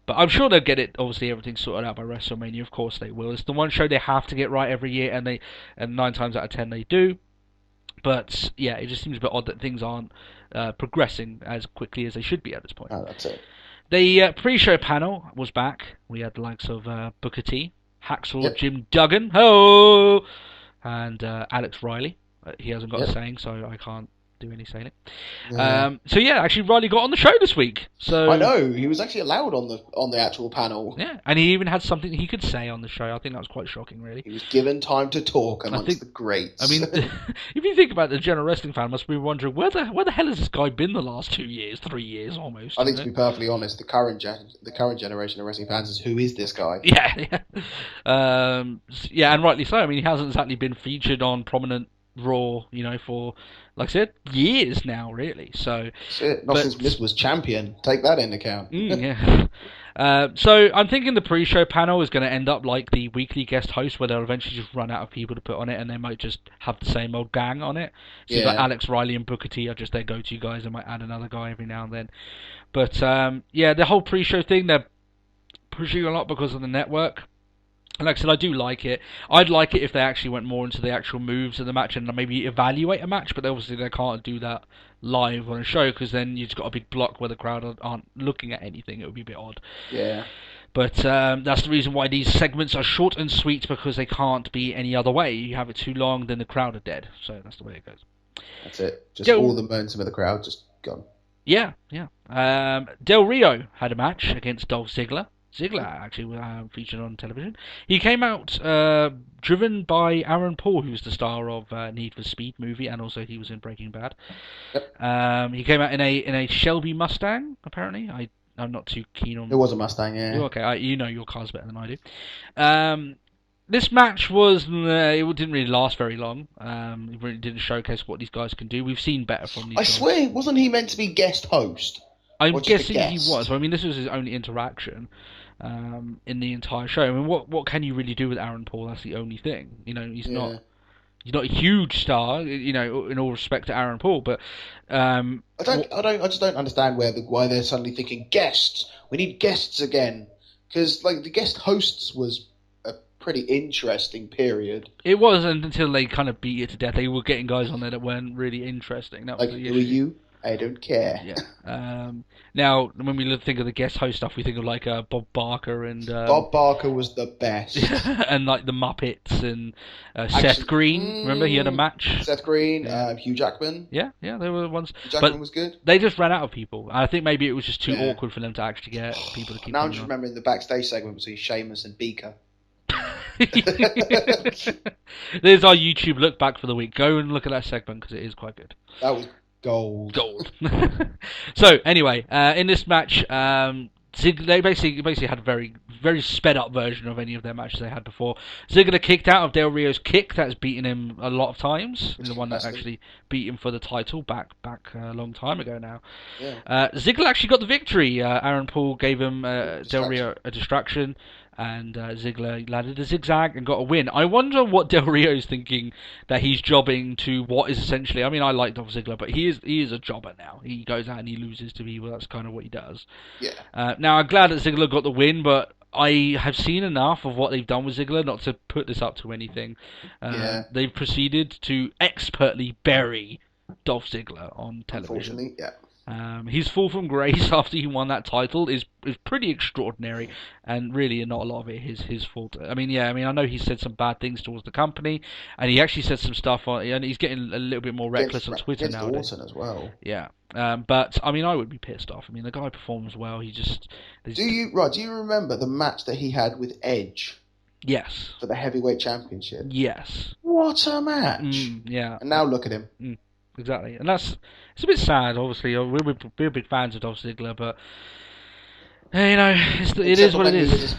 But I'm sure they'll get it. Obviously, everything's sorted out by WrestleMania. Of course, they will. It's the one show they have to get right every year, and 9 times out of 10 they do. But yeah, it just seems a bit odd that things aren't progressing as quickly as they should be at this point. Oh, that's it. The pre-show panel was back. We had the likes of Booker T, Hacksaw Jim Duggan, and Alex Riley. He hasn't got a saying, so I can't do any saying it. So yeah, actually Riley got on the show this week. So I know he was actually allowed on the actual panel. Yeah, and he even had something he could say on the show. I think that was quite shocking, really. He was given time to talk amongst the greats. I mean, if you think about it, the general wrestling fan must be wondering where the hell has this guy been the last 2 years, 3 years almost. I think to be perfectly honest, the current generation of wrestling fans is, who is this guy? Yeah, and rightly so. I mean, he hasn't exactly been featured on prominent Raw, for, like I said, years now, really. So that's it. Not since Miz was champion. Take that into account. So I'm thinking the pre-show panel is going to end up like the weekly guest host, where they'll eventually just run out of people to put on it, and they might just have the same old gang on it. So like Alex Riley and Booker T are just their go-to guys. They might add another guy every now and then. But the whole pre-show thing, they're pushing a lot because of the network. And like I said, I do like it. I'd like it if they actually went more into the actual moves of the match and maybe evaluate a match, but obviously they can't do that live on a show, because then you've got a big block where the crowd aren't looking at anything. It would be a bit odd. Yeah. But that's the reason why these segments are short and sweet, because they can't be any other way. You have it too long, then the crowd are dead. So that's the way it goes. That's it. Just all the momentum of the crowd just gone. Yeah. Del Rio had a match against Dolph Ziggler. Ziggler actually was featured on television. He came out driven by Aaron Paul, who's the star of Need for Speed movie, and also he was in Breaking Bad. Yep. He came out in a Shelby Mustang, apparently. I'm not too keen on. It was a Mustang, yeah. Okay, you know your cars better than I do. This match it didn't really last very long. It really didn't showcase what these guys can do. We've seen better from these guys. I swear, wasn't he meant to be guest host? I'm guessing he was. I mean, this was his only interaction in the entire show. I mean, what can you really do with Aaron Paul? That's the only thing. He's not a huge star. In all respect to Aaron Paul, but I just don't understand why they're suddenly thinking guests. We need guests again, because like the guest hosts was a pretty interesting period. It wasn't until they kind of beat it to death. They were getting guys on there that weren't really interesting. That was like, who are you? I don't care. Yeah. Now, when we think of the guest host stuff, we think of like Bob Barker and Bob Barker was the best, and like the Muppets and Seth Green. Remember, he had a match. Seth Green, Hugh Jackman. Yeah, they were the ones. Hugh Jackman was good. They just ran out of people. I think maybe it was just too awkward for them to actually get people to keep. Now I'm just remembering the backstage segment between Sheamus and Beaker. There's our YouTube look back for the week. Go and look at that segment because it is quite good. That was gold. So anyway, in this match, they basically had a very, very sped up version of any of their matches they had before. Ziggler kicked out of Del Rio's kick that's beaten him a lot of times. The one that actually beat him for the title back a long time ago now. Yeah. Ziggler actually got the victory. Aaron Paul gave him Del Rio a distraction. And Ziggler landed a zigzag and got a win. I wonder what Del Rio's thinking that he's jobbing to what is essentially... I mean, I like Dolph Ziggler, but he is a jobber now. He goes out and he loses to people. That's kind of what he does. Yeah. Now, I'm glad that Ziggler got the win, but I have seen enough of what they've done with Ziggler not to put this up to anything. They've proceeded to expertly bury Dolph Ziggler on television. Unfortunately, yeah. His fall from grace after he won that title is pretty extraordinary, and really not a lot of it is his fault. I know he said some bad things towards the company, and he actually said some stuff and he's getting a little bit more reckless on Twitter now. Orton as well. Yeah, but I mean, I would be pissed off. I mean, the guy performs well. He just Do you remember the match that he had with Edge? Yes. For the heavyweight championship. Yes. What a match! Yeah. And now look at him. Exactly, and it's a bit sad. Obviously, we're big fans of Dolph Ziggler, but it is what it is.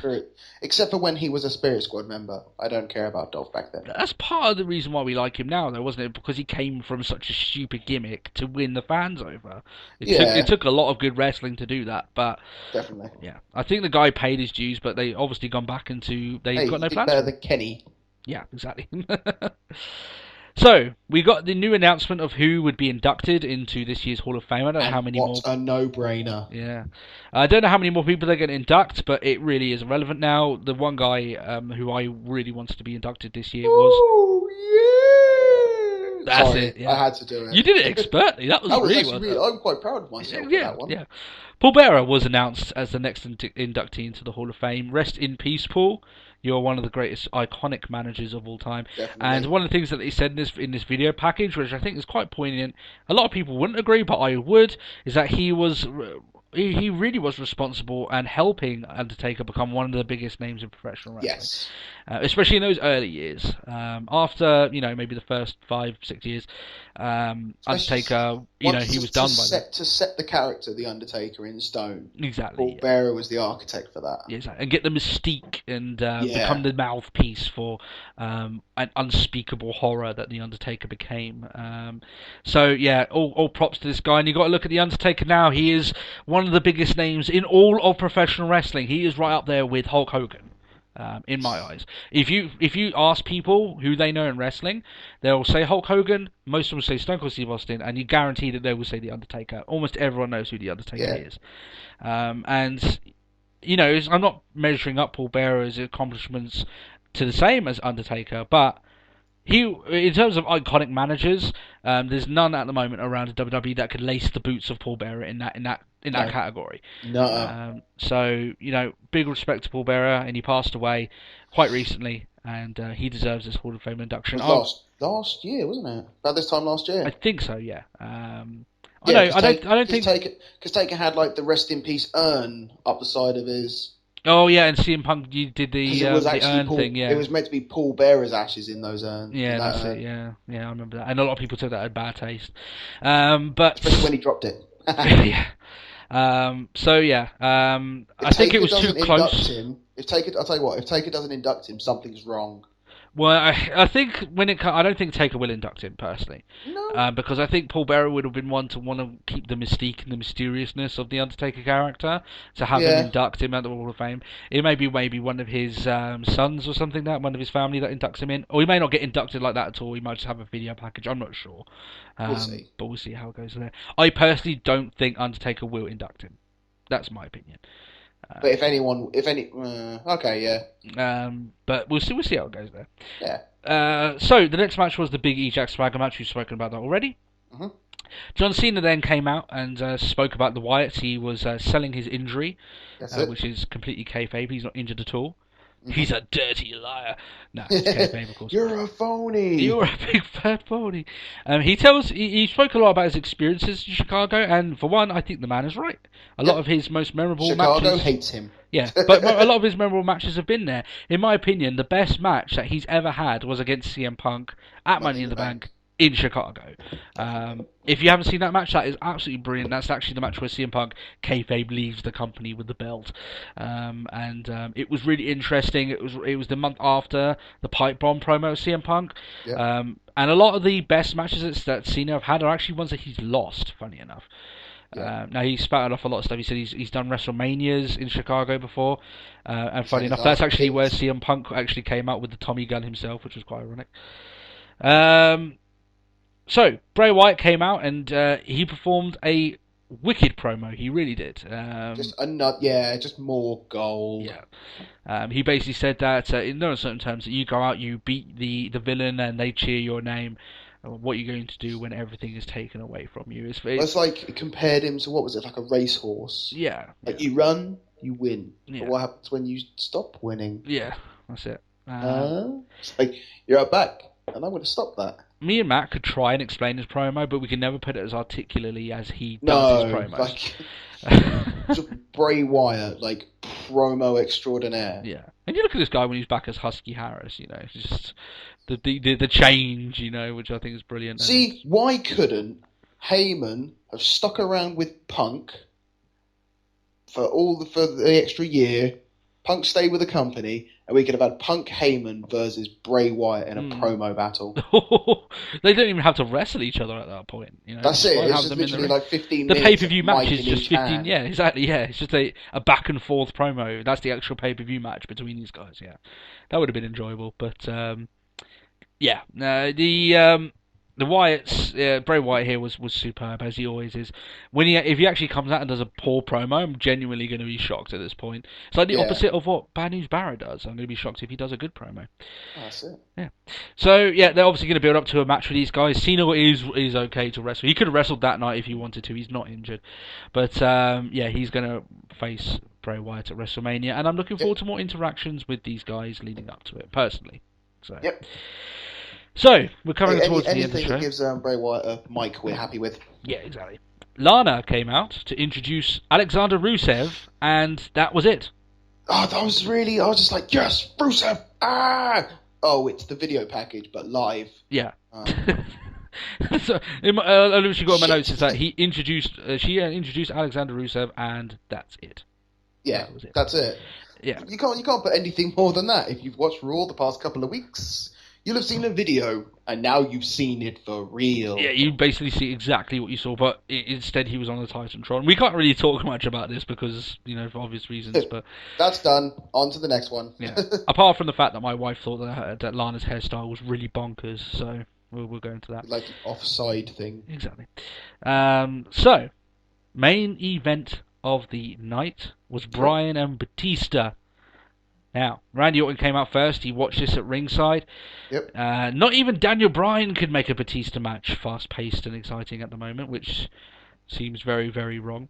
Except for when he was a Spirit Squad member, I don't care about Dolph back then. That's part of the reason why we like him now, though, wasn't it? Because he came from such a stupid gimmick to win the fans over. It took a lot of good wrestling to do that, but definitely, yeah. I think the guy paid his dues, but they obviously gone back into got no plans. Better than Kenny. Yeah, exactly. So, we got the new announcement of who would be inducted into this year's Hall of Fame. I don't know how many more. What a no-brainer. Yeah. I don't know how many more people they're going to induct, but it really is irrelevant now. The one guy who I really wanted to be inducted this year was... Oh, yeah! That's Sorry, it. Yeah. I had to do it. You did it expertly. That was really well. I'm quite proud of myself for that one. Yeah. Paul Bearer was announced as the next inductee into the Hall of Fame. Rest in peace, Paul. You're one of the greatest iconic managers of all time. Definitely. And one of the things that he said in this video package, which I think is quite poignant, a lot of people wouldn't agree, but I would, is that he really was responsible and helping Undertaker become one of the biggest names in professional wrestling. Yes. Especially in those early years. After, maybe the first 5-6 years, Undertaker, he was done by then. To set the character, The Undertaker, in stone. Exactly. Paul Bearer was the architect for that. Yeah, exactly. And get the mystique and become the mouthpiece for an unspeakable horror that The Undertaker became. All props to this guy. And you got to look at The Undertaker now. He is one of the biggest names in all of professional wrestling. He is right up there with Hulk Hogan. In my eyes, if you ask people who they know in wrestling, they'll say Hulk Hogan. Most of them will say Stone Cold Steve Austin, and you guarantee that they will say The Undertaker. Almost everyone knows who The Undertaker is. I'm not measuring up Paul Bearer's accomplishments to the same as Undertaker, but in terms of iconic managers, there's none at the moment around the WWE that could lace the boots of Paul Bearer in that category. No. Big respect to Paul Bearer, and he passed away quite recently, and he deserves this Hall of Fame induction. It was last year, wasn't it? About this time last year. I think so. Yeah. I don't think because Taker had like the rest in peace urn up the side of his. Oh yeah, and CM Punk, you did the urn thing. Yeah, it was meant to be Paul Bearer's ashes in those urns. Yeah, that's it. Yeah, I remember that, and a lot of people took that as bad taste. But especially when he dropped it. Yeah. I think it was too close. I'll tell you what, if Taker doesn't induct him, something's wrong. Well, I think I don't think Taker will induct him personally. No. Because I think Paul Bearer would have been one to want to keep the mystique and the mysteriousness of the Undertaker character. To have him induct him at the Hall of Fame, it may be one of his sons or something one of his family that inducts him in, or he may not get inducted like that at all. He might just have a video package. I'm not sure. We'll see. But we'll see how it goes there. I personally don't think Undertaker will induct him. That's my opinion. But okay, yeah. But we'll see how it goes there. Yeah. So the next match was the Big Hijack Swagger match. We've spoken about that already. Mm-hmm. John Cena then came out and spoke about the Wyatts. He was selling his injury, which is completely kayfabe. He's not injured at all. Mm-hmm. He's a dirty liar. No, it's kayfabe, of course. You're a phony. You're a big fat phony. He spoke a lot about his experiences in Chicago, and for one, I think the man is right. A lot of his most memorable matches... Chicago hates him. Yeah, but a lot of his memorable matches have been there. In my opinion, the best match that he's ever had was against CM Punk at Money in the Bank in Chicago. If you haven't seen that match, that is absolutely brilliant. That's actually the match where CM Punk kayfabe leaves the company with the belt, and it was really interesting. It was the month after the pipe bomb promo of CM Punk, and a lot of the best matches that Cena have had are actually ones that he's lost. Funny enough. Now he spouted off a lot of stuff. He said he's done WrestleManias in Chicago before, and funny enough, that's actually where CM Punk actually came out with the Tommy gun himself, which was quite ironic. So Bray Wyatt came out and he performed a wicked promo. He really did. Just more gold. Yeah. He basically said that in no uncertain terms that you go out, you beat the villain, and they cheer your name. What you're going to do when everything is taken away from you. It's like it compared him to, what was it, like a racehorse? Yeah. Like you run, you win. Yeah. But what happens when you stop winning? Yeah, that's it. It's like, you're out back, and I'm going to stop that. Me and Matt could try and explain his promo, but we can never put it as articulately as he does his promos. Like Bray Wyatt, like promo extraordinaire. Yeah, and you look at this guy when he's back as Husky Harris. Just the change, which I think is brilliant. See, why couldn't Heyman have stuck around with Punk for the extra year? Punk stayed with the company, and we could have had Punk Heyman versus Bray Wyatt in a promo battle. They don't even have to wrestle each other at that point. That's it. It's just literally like 15 the minutes. The pay-per-view match is just 15. Yeah, exactly. Yeah, it's just a back and forth promo. That's the actual pay-per-view match between these guys. Yeah, that would have been enjoyable. But the Wyatts, Bray Wyatt here was superb, as he always is. If he actually comes out and does a poor promo, I'm genuinely going to be shocked at this point. It's like the opposite of what Bad News Barra does. I'm going to be shocked if he does a good promo. Oh, that's it. Yeah. So, they're obviously going to build up to a match with these guys. Cena is okay to wrestle. He could have wrestled that night if he wanted to. He's not injured. But, he's going to face Bray Wyatt at WrestleMania. And I'm looking forward to more interactions with these guys leading up to it, personally. So. Yep. So, we're coming towards the end of the show. Anything that gives Bray Wyatt a mic, we're happy with. Yeah, exactly. Lana came out to introduce Alexander Rusev, and that was it. Oh, I was just like, yes, Rusev! Ah! Oh, it's the video package, but live. Yeah. So, she got in my notes is that she introduced Alexander Rusev, and that's it. Yeah, that's it. Yeah. You can't put anything more than that. If you've watched Raw the past couple of weeks, you'll have seen a video, and now you've seen it for real. Yeah, you basically see exactly what you saw, but instead he was on the Titantron. We can't really talk much about this because, for obvious reasons. But that's done. On to the next one. Yeah. Apart from the fact that my wife thought that Lana's hairstyle was really bonkers, so we'll go into that. Like the offside thing. Exactly. So, main event of the night was Bryan and Batista. Now, Randy Orton came out first. He watched this at ringside. Yep. Not even Daniel Bryan could make a Batista match fast-paced and exciting at the moment, which seems very, very wrong.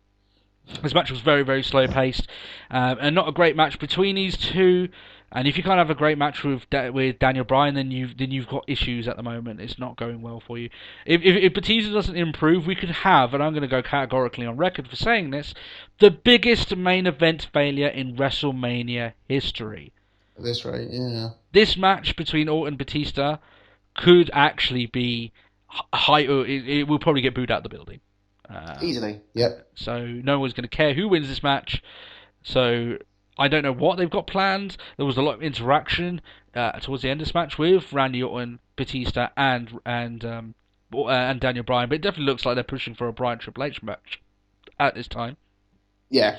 This match was very, very slow-paced, and not a great match between these two. And if you can't have a great match with Daniel Bryan, then you've got issues at the moment. It's not going well for you. If Batista doesn't improve, we could have, and I'm going to go categorically on record for saying this, the biggest main event failure in WrestleMania history. That's right, yeah. This match between Orton and Batista could actually be high. It will probably get booed out of the building. Easily, yep. So no one's going to care who wins this match. So I don't know what they've got planned. There was a lot of interaction towards the end of this match with Randy Orton, Batista, and Daniel Bryan, but it definitely looks like they're pushing for a Bryan Triple H match at this time. Yeah.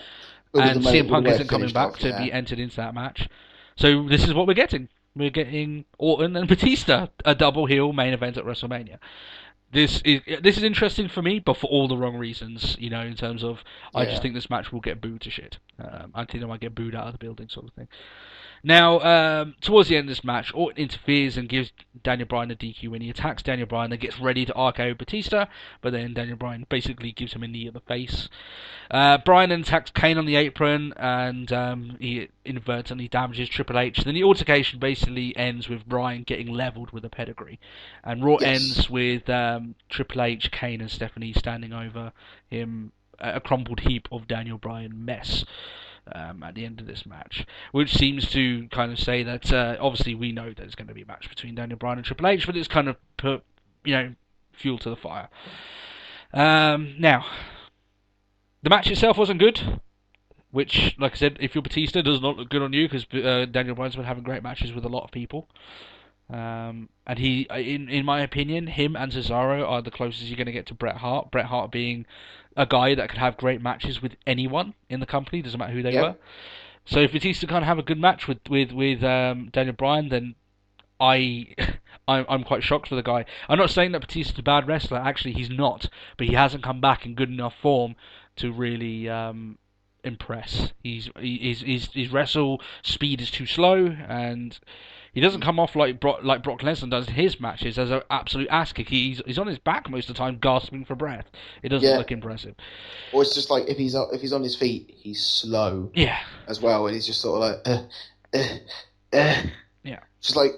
And CM Punk isn't coming back to be entered into that match. So this is what we're getting. We're getting Orton and Batista, a double heel main event at WrestleMania. This is interesting for me, but for all the wrong reasons, in terms of I just think this match will get booed to shit. I think they might get booed out of the building, sort of thing. Now, towards the end of this match, Orton interferes and gives Daniel Bryan a DQ when he attacks Daniel Bryan, then gets ready to RKO Batista, but then Daniel Bryan basically gives him a knee in the face. Bryan then attacks Kane on the apron, and he inadvertently damages Triple H. Then the altercation basically ends with Bryan getting leveled with a pedigree. And Raw ends with Triple H, Kane, and Stephanie standing over him, a crumpled heap of Daniel Bryan mess. At the end of this match, which seems to kind of say that obviously we know there's going to be a match between Daniel Bryan and Triple H, but it's kind of put fuel to the fire. Now, the match itself wasn't good, which, like I said, if you're Batista, does not look good on you, because Daniel Bryan's been having great matches with a lot of people. And he, in my opinion, him and Cesaro are the closest you're going to get to Bret Hart. Bret Hart being a guy that could have great matches with anyone in the company, doesn't matter who they were. So if Batista can't have a good match with Daniel Bryan, then I'm quite shocked for the guy. I'm not saying that Batista's a bad wrestler. Actually, he's not, but he hasn't come back in good enough form to really impress. His wrestle speed is too slow, and he doesn't come off like Brock Lesnar does in his matches as an absolute ass kick. He's on his back most of the time, gasping for breath. It doesn't look impressive. Or it's just like if he's on his feet, he's slow. Yeah. As well, and he's just sort of like, Yeah. Just like,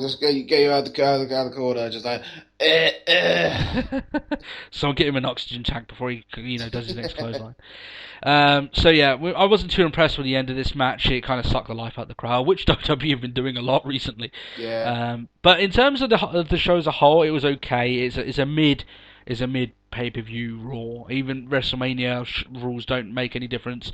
just get you out the corner, just like, So get him an oxygen tank before he does his next clothesline. So yeah, I wasn't too impressed with the end of this match. It kind of sucked the life out of the crowd, which WWE have been doing a lot recently. Yeah. But in terms of the show as a whole, it was okay. It's a mid pay-per-view Raw. Even WrestleMania rules don't make any difference.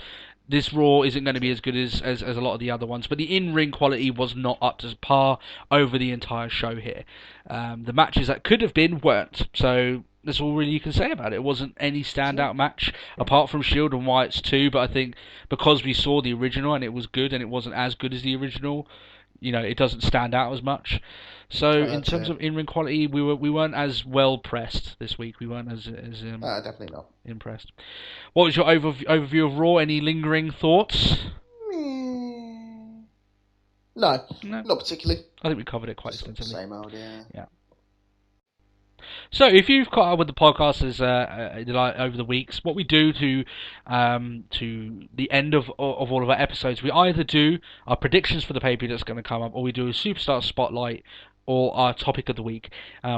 This Raw isn't going to be as good as a lot of the other ones, but the in-ring quality was not up to par over the entire show here. The matches that could have been weren't, so that's all really you can say about it. It wasn't any standout match, apart from Shield and Wyatt's 2, but I think because we saw the original and it was good and it wasn't as good as the original, it doesn't stand out as much. So in terms of in-ring quality, we weren't as well pressed this week. We weren't as definitely not impressed. What was your overview of Raw? Any lingering thoughts? No, not particularly. I think we covered it quite extensively. Same old, yeah. So, if you've caught up with the podcast over the weeks, what we do to the end of all of our episodes, we either do our predictions for the pay-per-view that's going to come up, or we do a Superstar Spotlight, or our topic of the week.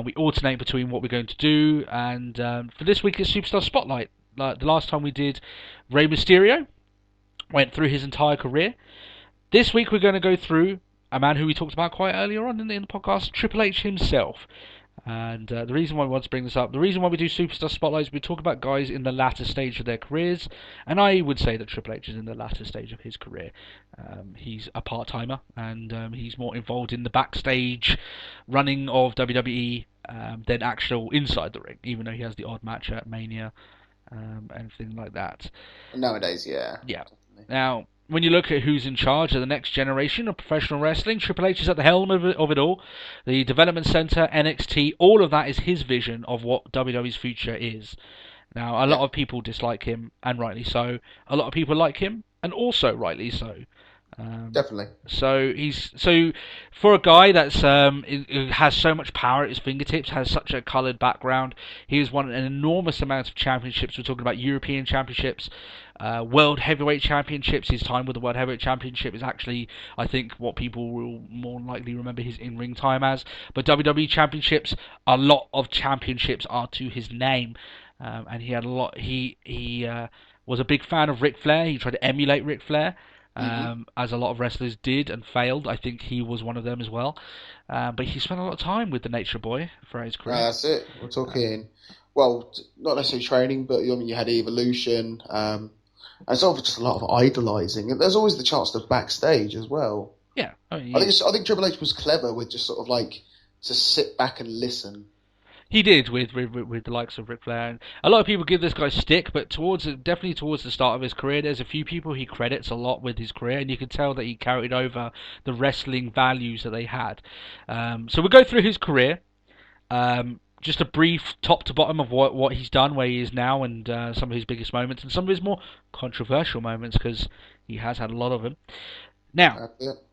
We alternate between what we're going to do, and for this week it's Superstar Spotlight. The last time we did Rey Mysterio, went through his entire career. This week we're going to go through a man who we talked about quite earlier on in the podcast, Triple H himself. And the reason why we want to bring this up, the reason why we do Superstar Spotlights, we talk about guys in the latter stage of their careers, and I would say that Triple H is in the latter stage of his career. He's a part-timer, and he's more involved in the backstage running of WWE than actual inside the ring, even though he has the odd match at Mania and everything like that. Nowadays, yeah. Yeah. Definitely. Now, when you look at who's in charge of the next generation of professional wrestling, Triple H is at the helm of it all. The Development Center, NXT, all of that is his vision of what WWE's future is. Now, a lot of people dislike him, and rightly so. A lot of people like him, and also rightly so. Definitely. So for a guy that's who has so much power at his fingertips, has such a coloured background, he's won an enormous amount of championships. We're talking about European championships, World Heavyweight Championships. His time with the World Heavyweight Championship is actually, I think, what people will more likely remember his in-ring time as. But WWE Championships, a lot of championships are to his name, and he had a lot. He was a big fan of Ric Flair. He tried to emulate Ric Flair. As a lot of wrestlers did and failed. I think he was one of them as well. But he spent a lot of time with the Nature Boy for his career. That's it. We're talking, well, not necessarily training, but you had Evolution, And it's obviously just a lot of idolising. And there's always the chance to backstage as well. Yeah. I think Triple H was clever with just sort of like to sit back and listen. He did with the likes of Ric Flair. And a lot of people give this guy stick, but definitely towards the start of his career, there's a few people he credits a lot with his career, and you can tell that he carried over the wrestling values that they had. So we'll go through his career. Just a brief top to bottom of what he's done, where he is now, and some of his biggest moments, and some of his more controversial moments, because he has had a lot of them. Now,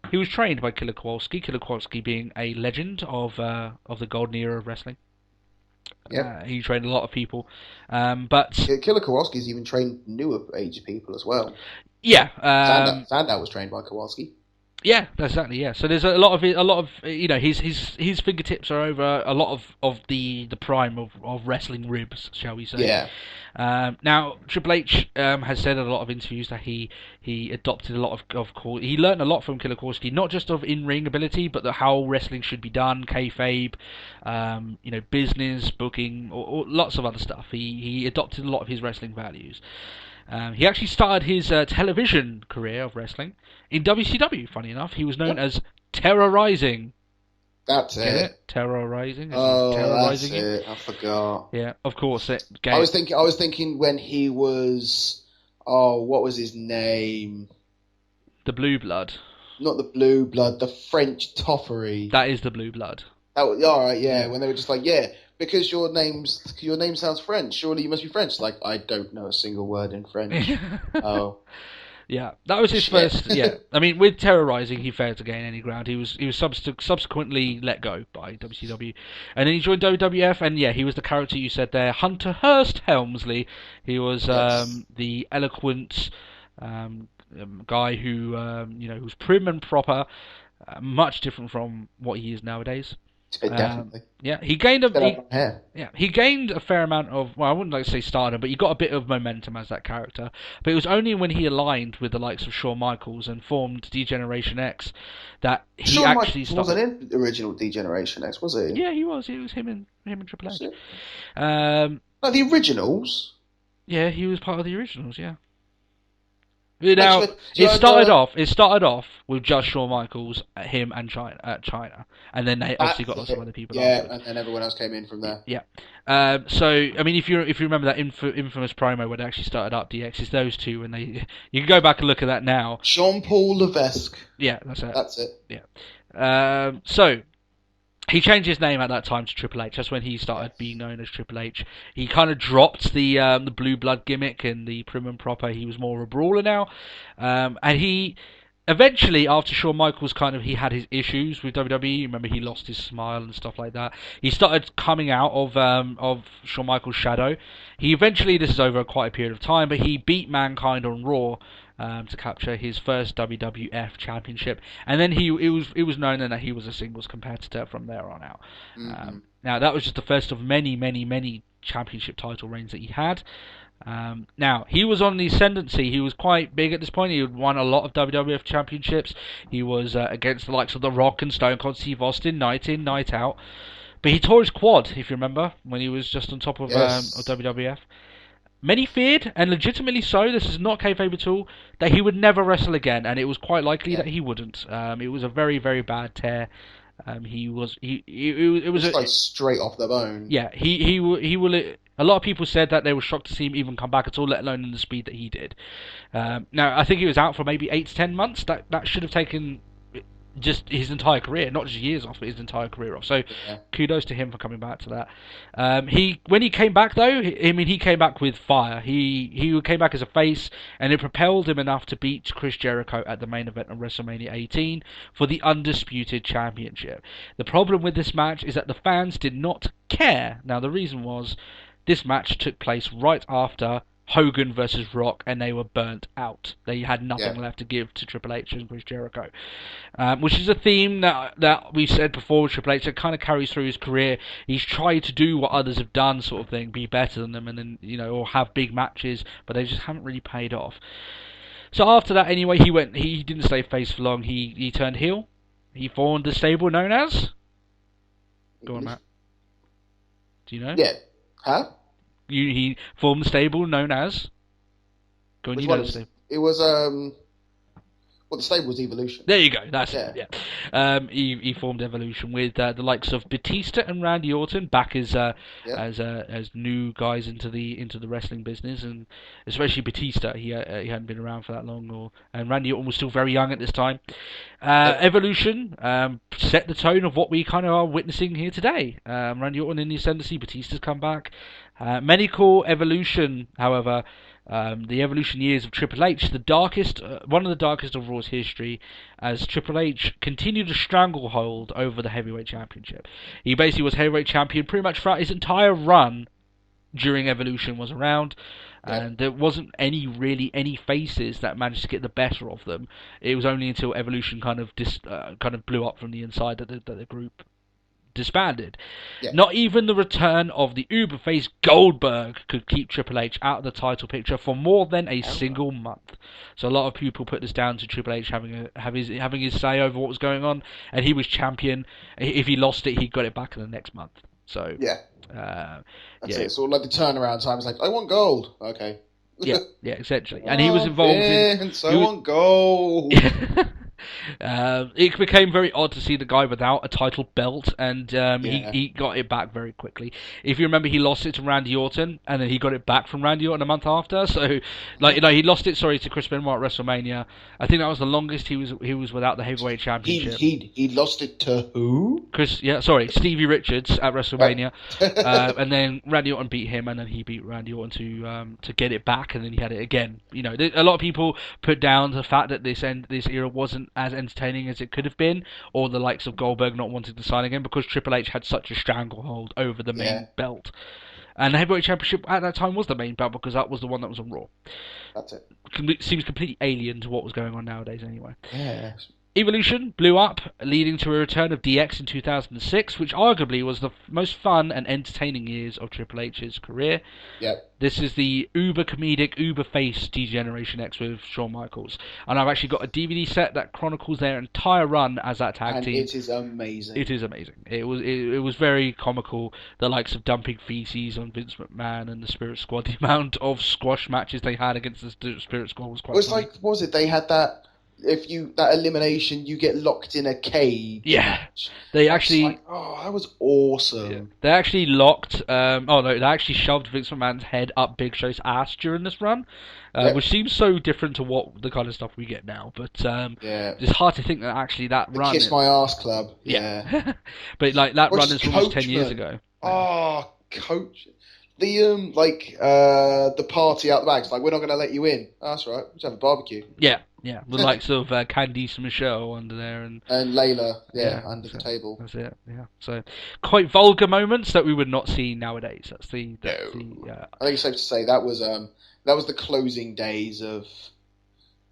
he was trained by Killer Kowalski being a legend of the golden era of wrestling. Yeah, he trained a lot of people, but Killer Kowalski's even trained newer age people as well. Yeah, Sandow was trained by Kowalski. Yeah, exactly. Yeah, so there's a lot of his fingertips are over a lot of the prime of wrestling ribs, shall we say? Yeah. Now Triple H has said in a lot of interviews that he adopted a lot of he learned a lot from Killer Kowalski, not just of in-ring ability, but how wrestling should be done, kayfabe, business, booking, or lots of other stuff. He adopted a lot of his wrestling values. He actually started his television career of wrestling in WCW, funny enough. He was known as Terrorizing. That's it. Terrorizing. Terrorizing that's it. I forgot. Yeah, of course. I was thinking when he was... Oh, what was his name? The Blue Blood. Not the Blue Blood, the French Toffery. That is the Blue Blood. All right, yeah. When they were just like, because your name sounds French. Surely you must be French. Like, I don't know a single word in French. Oh, yeah, that was his first. Yeah, I mean, with Terrorizing, he failed to gain any ground. He was subsequently let go by WCW, and then he joined WWF. And yeah, he was the character you said there, Hunter Hearst Helmsley. He was the eloquent guy who who's prim and proper, much different from what he is nowadays. Definitely. He gained a fair amount of, well, I wouldn't like to say stardom, but he got a bit of momentum as that character. But it was only when he aligned with the likes of Shawn Michaels and formed D-Generation X that he Shawn actually Michaels wasn't in the original D-Generation X, was he? Yeah, he was. It was him and Triple H. No, the originals. Yeah, he was part of the originals. Yeah. Now it started off with just Shawn Michaels, him and China, and then they obviously got lots of other people. Yeah, and then everyone else came in from there. Yeah. So I mean, if you remember that infamous promo where they actually started up DX, it's those two, and you can go back and look at that now. Jean-Paul Levesque. Yeah, that's it. That's it. Yeah. So he changed his name at that time to Triple H. That's when he started being known as Triple H. He kind of dropped the blue blood gimmick and the prim and proper. He was more of a brawler now, and he eventually, after Shawn Michaels he had his issues with WWE. Remember, he lost his smile and stuff like that. He started coming out of Shawn Michaels' shadow. He eventually, this is over quite a period of time, but he beat Mankind on Raw. To capture his first WWF championship, and then it was known that he was a singles competitor from there on out. Mm-hmm. Now that was just the first of many championship title reigns that he had. Now he was on the ascendancy. He was quite big at this point. He had won a lot of WWF championships. He was against the likes of The Rock and Stone Cold Steve Austin, night in, night out. But he tore his quad, if you remember, when he was just on top of WWF. Many feared, and legitimately so, this is not kayfabe at all, that he would never wrestle again, and it was quite likely that he wouldn't. It was a very, very bad tear. It was like straight off the bone. Yeah, he will. A lot of people said that they were shocked to see him even come back at all, let alone in the speed that he did. Now, I think he was out for maybe 8 to 10 months. That should have taken just his entire career, not just years off, but his entire career off. So kudos to him for coming back to that. When he came back though, he came back with fire. He came back as a face, and it propelled him enough to beat Chris Jericho at the main event of WrestleMania 18 for the Undisputed Championship. The problem with this match is that the fans did not care. Now the reason was this match took place right after Hogan versus Rock, and they were burnt out. They had nothing left to give to Triple H and Chris Jericho, which is a theme that we said before with Triple H that kind of carries through his career. He's tried to do what others have done, sort of thing, be better than them, and then or have big matches, but they just haven't really paid off. So after that, anyway, he didn't stay face for long. He turned heel. He formed the stable known as. Go on, Matt. Do you know? Yeah. Huh? He formed the stable known as... Go on, Which you one know, Steve. it was the stable was Evolution. There you go. That's it. Yeah. He formed Evolution with the likes of Batista and Randy Orton back as new guys into the wrestling business, and especially Batista. He hadn't been around for that long, and Randy Orton was still very young at this time. Evolution set the tone of what we kind of are witnessing here today. Randy Orton in the ascendancy, Batista's come back. Many call Evolution, however, the Evolution years of Triple H, one of the darkest of Raw's history, as Triple H continued a stranglehold over the Heavyweight Championship. He basically was Heavyweight Champion pretty much throughout his entire run during Evolution was around, and there wasn't any faces that managed to get the better of them. It was only until Evolution kind of blew up from the inside that the group disbanded. Not even the return of the uber face Goldberg could keep Triple H out of the title picture for more than a single month. So a lot of people put this down to Triple H having his say over what was going on, and he was champion. If he lost it, he got it back in the next month. So that's it. Sort of like the turnaround time is like, I want gold. Okay. yeah, essentially, and he was involved want gold. It became very odd to see the guy without a title belt, and he got it back very quickly. If you remember, he lost it to Randy Orton, and then he got it back from Randy Orton a month after. So, he lost it, to Chris Benoit at WrestleMania. I think that was the longest he was without the heavyweight championship. He lost it to who? Stevie Richards at WrestleMania, and then Randy Orton beat him, and then he beat Randy Orton to get it back, and then he had it again. A lot of people put down the fact that this era wasn't as entertaining as it could have been, or the likes of Goldberg not wanting to sign again, because Triple H had such a stranglehold over the main belt. And the Heavyweight Championship at that time was the main belt, because that was the one that was on Raw. That's it. Seems completely alien to what was going on nowadays anyway. Yeah. Evolution blew up, leading to a return of DX in 2006, which arguably was the most fun and entertaining years of Triple H's career. Yep. This is the uber comedic, uber face D-Generation X with Shawn Michaels. And I've actually got a DVD set that chronicles their entire run as that tag team. It is amazing. It is amazing. It was very comical. The likes of dumping feces on Vince McMahon and the Spirit Squad. The amount of squash matches they had against the Spirit Squad was quite funny. What was it? They had that... that elimination, you get locked in a cage. Yeah, they actually. That was awesome. Yeah. They actually locked. They actually shoved Vince McMahon's head up Big Show's ass during this run, which seems so different to what the kind of stuff we get now. But it's hard to think that actually that run. Kiss My Ass Club. Yeah, but that run is almost 10 years ago. Oh, Coach. The the party out the back. It's like, we're not going to let you in. Oh, that's right. Let's have a barbecue. Yeah. The likes of Candice Michelle under there and Layla, under the table. That's it. Yeah. So quite vulgar moments that we would not see nowadays. I think it's safe to say that was the closing days of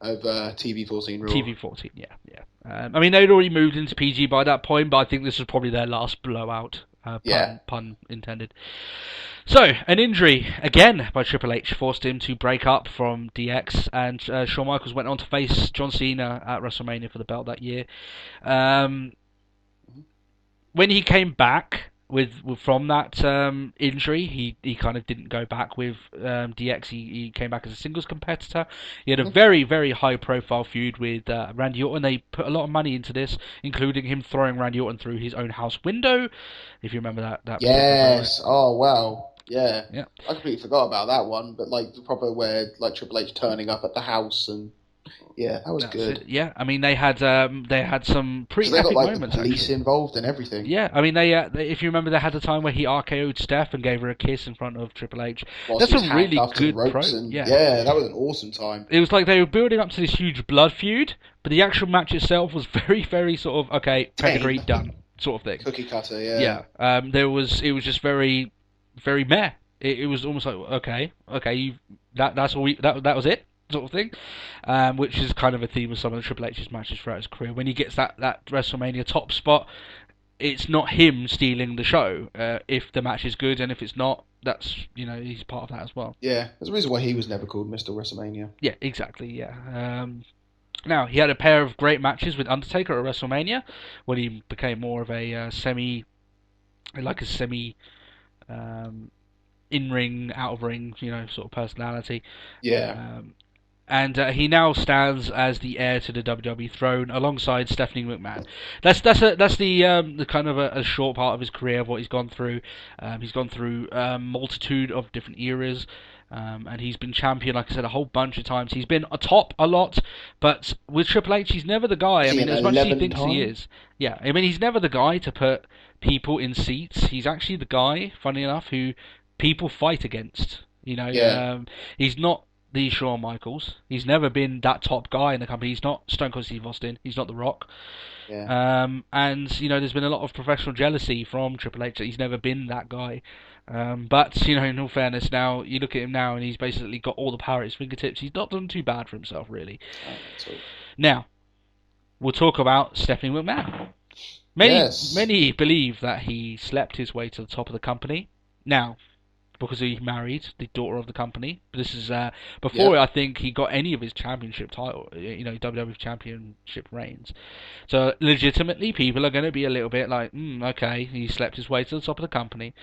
TV-14 Raw. TV-14, yeah. They'd already moved into PG by that point, but I think this was probably their last blowout. Pun intended. So, an injury, again, by Triple H forced him to break up from DX, and Shawn Michaels went on to face John Cena at WrestleMania for the belt that year. When he came back from that injury, he kind of didn't go back with DX. He came back as a singles competitor. He had a very, very high-profile feud with Randy Orton. They put a lot of money into this, including him throwing Randy Orton through his own house window, if you remember that. Yes. Oh, wow. Yeah. I completely forgot about that one, but the proper where Triple H turning up at the house and that was good. Yeah, they had some pretty epic moments. The police actually involved and everything. Yeah, they if you remember, they had the time where he RKO'd Steph and gave her a kiss in front of Triple H. That's a really good promo. Yeah, that was an awesome time. It was like they were building up to this huge blood feud, but the actual match itself was very, very sort of pedigree done sort of thing. Cookie cutter. Yeah. Yeah. It was just very, very meh. It was almost like okay, that's all. That was it. Sort of thing, which is kind of a theme of some of the Triple H's matches throughout his career. When he gets that WrestleMania top spot, it's not him stealing the show. If the match is good, and if it's not, that's he's part of that as well. Yeah, there's a reason why he was never called Mr. WrestleMania. Yeah, exactly. Yeah. Now he had a pair of great matches with Undertaker at WrestleMania, when he became more of a semi in-ring, out-of-ring, sort of personality. Yeah. And he now stands as the heir to the WWE throne alongside Stephanie McMahon. That's the kind of a short part of his career of what he's gone through. He's gone through a multitude of different eras. And he's been champion, like I said, a whole bunch of times. He's been atop a lot, but with Triple H, he's never the guy. I mean, as much as he thinks he is. Yeah, I mean, he's never the guy to put people in seats. He's actually the guy, funny enough, who people fight against. He's not the Shawn Michaels. He's never been that top guy in the company. He's not Stone Cold Steve Austin. He's not The Rock. Yeah. And there's been a lot of professional jealousy from Triple H that he's never been that guy. But in all fairness, now you look at him now, and he's basically got all the power at his fingertips. He's not done too bad for himself, really. Now, we'll talk about Stephanie McMahon. Many believe that he slept his way to the top of the company. Now, because he married the daughter of the company. This is before I think he got any of his championship title, WWE championship reigns. So legitimately, people are going to be a little bit like, okay, he slept his way to the top of the company.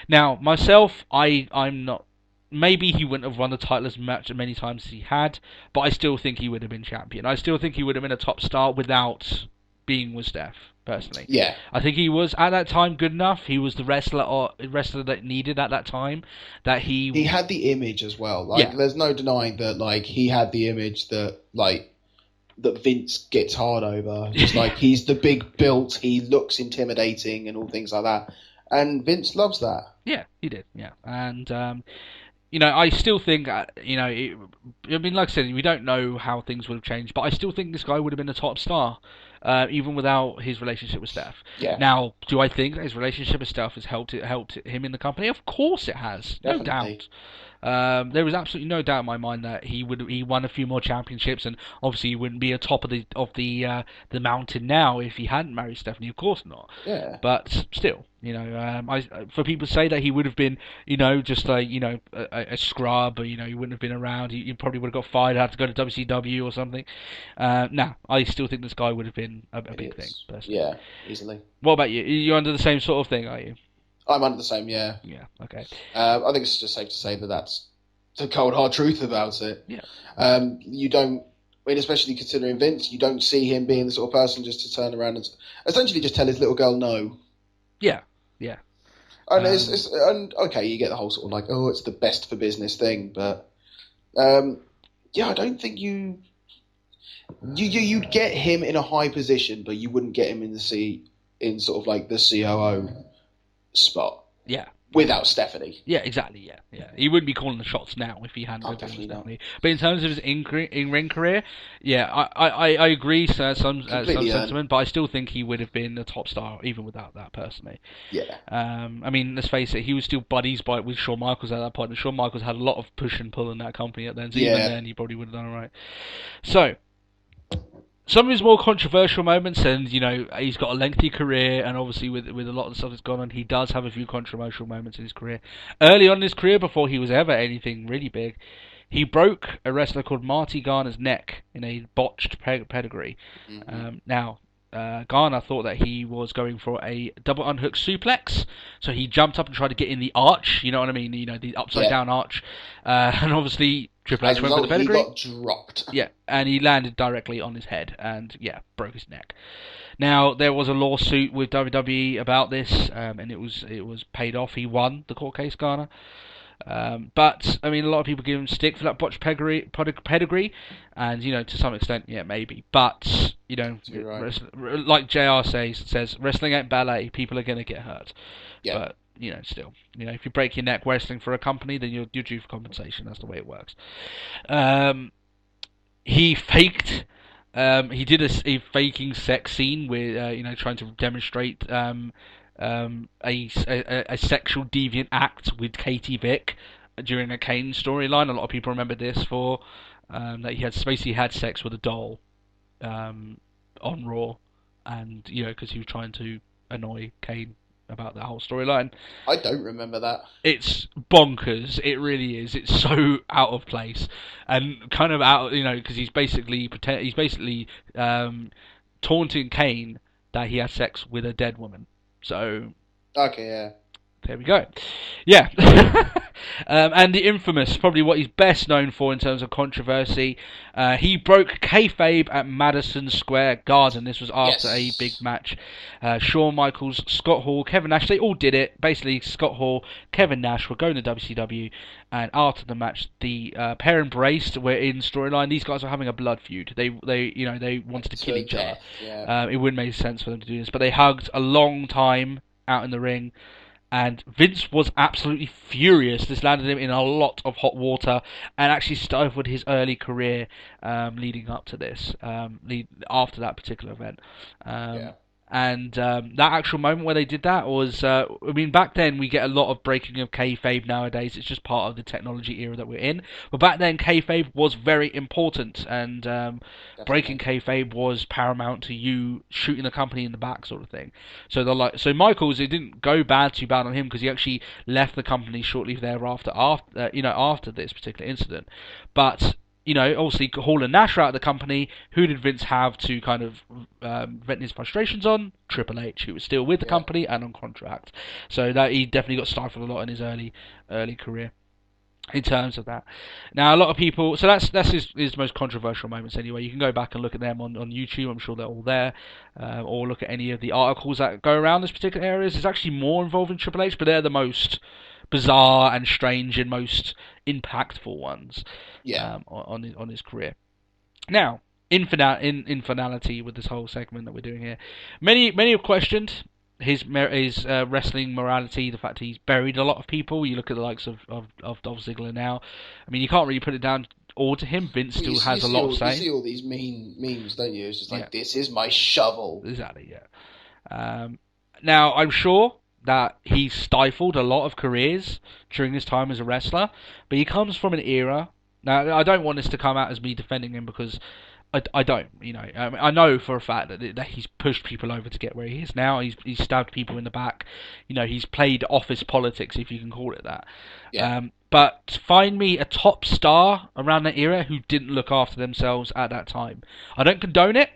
Now, myself, I'm not. Maybe he wouldn't have won the title as many times as he had, but I still think he would have been champion. I still think he would have been a top star without being with Steph. Personally, yeah, I think he was at that time good enough. He was the wrestler that needed at that time. That he had the image as well. There's no denying that. He had the image that that Vince gets hard over. Just he's the big built, he looks intimidating and all things like that. And Vince loves that. Yeah, he did. Yeah, and I still think like I said, we don't know how things would have changed, but I still think this guy would have been a top star. Even without his relationship with Steph. Yeah. Now, do I think that his relationship with Steph has helped him in the company? Of course it has. Definitely. No doubt. There is absolutely no doubt in my mind that he won a few more championships, and obviously he wouldn't be atop of the mountain now if he hadn't married Stephanie. Of course not. Yeah. But still, for people to say that he would have been, just a scrub, or he wouldn't have been around. He probably would have got fired, had to go to WCW or something. I still think this guy would have been a big thing. Personally. Yeah, easily. What about you? You're under the same sort of thing, are you? I'm under the same, yeah. Yeah, okay. I think it's just safe to say that that's the cold, hard truth about it. Yeah. You don't, especially considering Vince, you don't see him being the sort of person just to turn around and essentially just tell his little girl no. Yeah, yeah. And and okay, you get the whole sort of it's the best for business thing, but I don't think you'd get him in a high position, but you wouldn't get him in in sort of the COO spot. Yeah. Without Stephanie. Yeah, exactly, yeah. He wouldn't be calling the shots now if he hadn't been with Stephanie. But in terms of his in-ring career, yeah, I agree to some sentiment, but I still think he would have been a top star even without that, personally. Yeah. I mean, let's face it, he was still buddies with Shawn Michaels at that point, and Shawn Michaels had a lot of push and pull in that company at then, so even then he probably would have done alright. So, some of his more controversial moments, and he's got a lengthy career, and obviously with a lot of the stuff that's gone on, he does have a few controversial moments in his career. Early on in his career, before he was ever anything really big, he broke a wrestler called Marty Garner's neck in a botched pedigree. Mm-hmm. Garner thought that he was going for a double unhook suplex, so he jumped up and tried to get in the arch, you know what I mean, the upside down arch, and obviously Triple H went for the pedigree. He got dropped. Yeah, and he landed directly on his head and, broke his neck. Now, there was a lawsuit with WWE about this, and it was paid off. He won the court case, Garner. But, I mean, a lot of people give him stick for that botched pedigree, and, to some extent, yeah, maybe. But, right. Like JR says, wrestling ain't ballet. People are going to get hurt. Yeah. But, still, if you break your neck wrestling for a company, then you're due for compensation. That's the way it works. He faked. He did a faking sex scene with, trying to demonstrate a sexual deviant act with Katie Vick during a Kane storyline. A lot of people remember this for that he had sex with a doll on Raw, and because he was trying to annoy Kane about that whole storyline. I don't remember that. It's bonkers. It really is. It's so out of place and kind of out, because he's basically taunting Kane that he has sex with a dead woman. So okay, yeah. There we go. Yeah. And the infamous, probably what he's best known for in terms of controversy, he broke kayfabe at Madison Square Garden. This was after a big match. Shawn Michaels, Scott Hall, Kevin Nash, they all did it. Basically, Scott Hall, Kevin Nash were going to WCW, and after the match, the pair embraced. Were in storyline. These guys were having a blood feud. They wanted to kill each other. Yeah. It wouldn't make sense for them to do this, but they hugged a long time out in the ring. And Vince was absolutely furious. This landed him in a lot of hot water and actually stifled his early career leading up to this, after that particular event. And that actual moment where they did that was, back then we get a lot of breaking of kayfabe nowadays. It's just part of the technology era that we're in. But back then, kayfabe was very important, and breaking kayfabe was paramount to you shooting the company in the back, sort of thing. So Michaels, it didn't go too bad on him because he actually left the company shortly thereafter, after this particular incident. But obviously Hall and Nash are out of the company. Who did Vince have to kind of vent his frustrations on? Triple H, who was still with the company and on contract. So that he definitely got stifled a lot in his early career in terms of that. Now, a lot of people... So that's his most controversial moments anyway. You can go back and look at them on YouTube. I'm sure they're all there. Or look at any of the articles that go around this particular areas. There's actually more involving Triple H, but they're the most bizarre and strange and most impactful ones on his career. Now, in finality with this whole segment that we're doing here, many have questioned his wrestling morality, the fact he's buried a lot of people. You look at the likes of Dolph Ziggler now. I mean, you can't really put it down all to him. Vince still has a lot of say. You see all these memes, don't you? It's just like, this is my shovel. Exactly, yeah. Now, I'm sure that he stifled a lot of careers during his time as a wrestler, but he comes from an era. Now, I don't want this to come out as me defending him because I don't, I know for a fact that he's pushed people over to get where he is now. He's stabbed people in the back. He's played office politics, if you can call it that. Yeah. But find me a top star around that era who didn't look after themselves at that time. I don't condone it,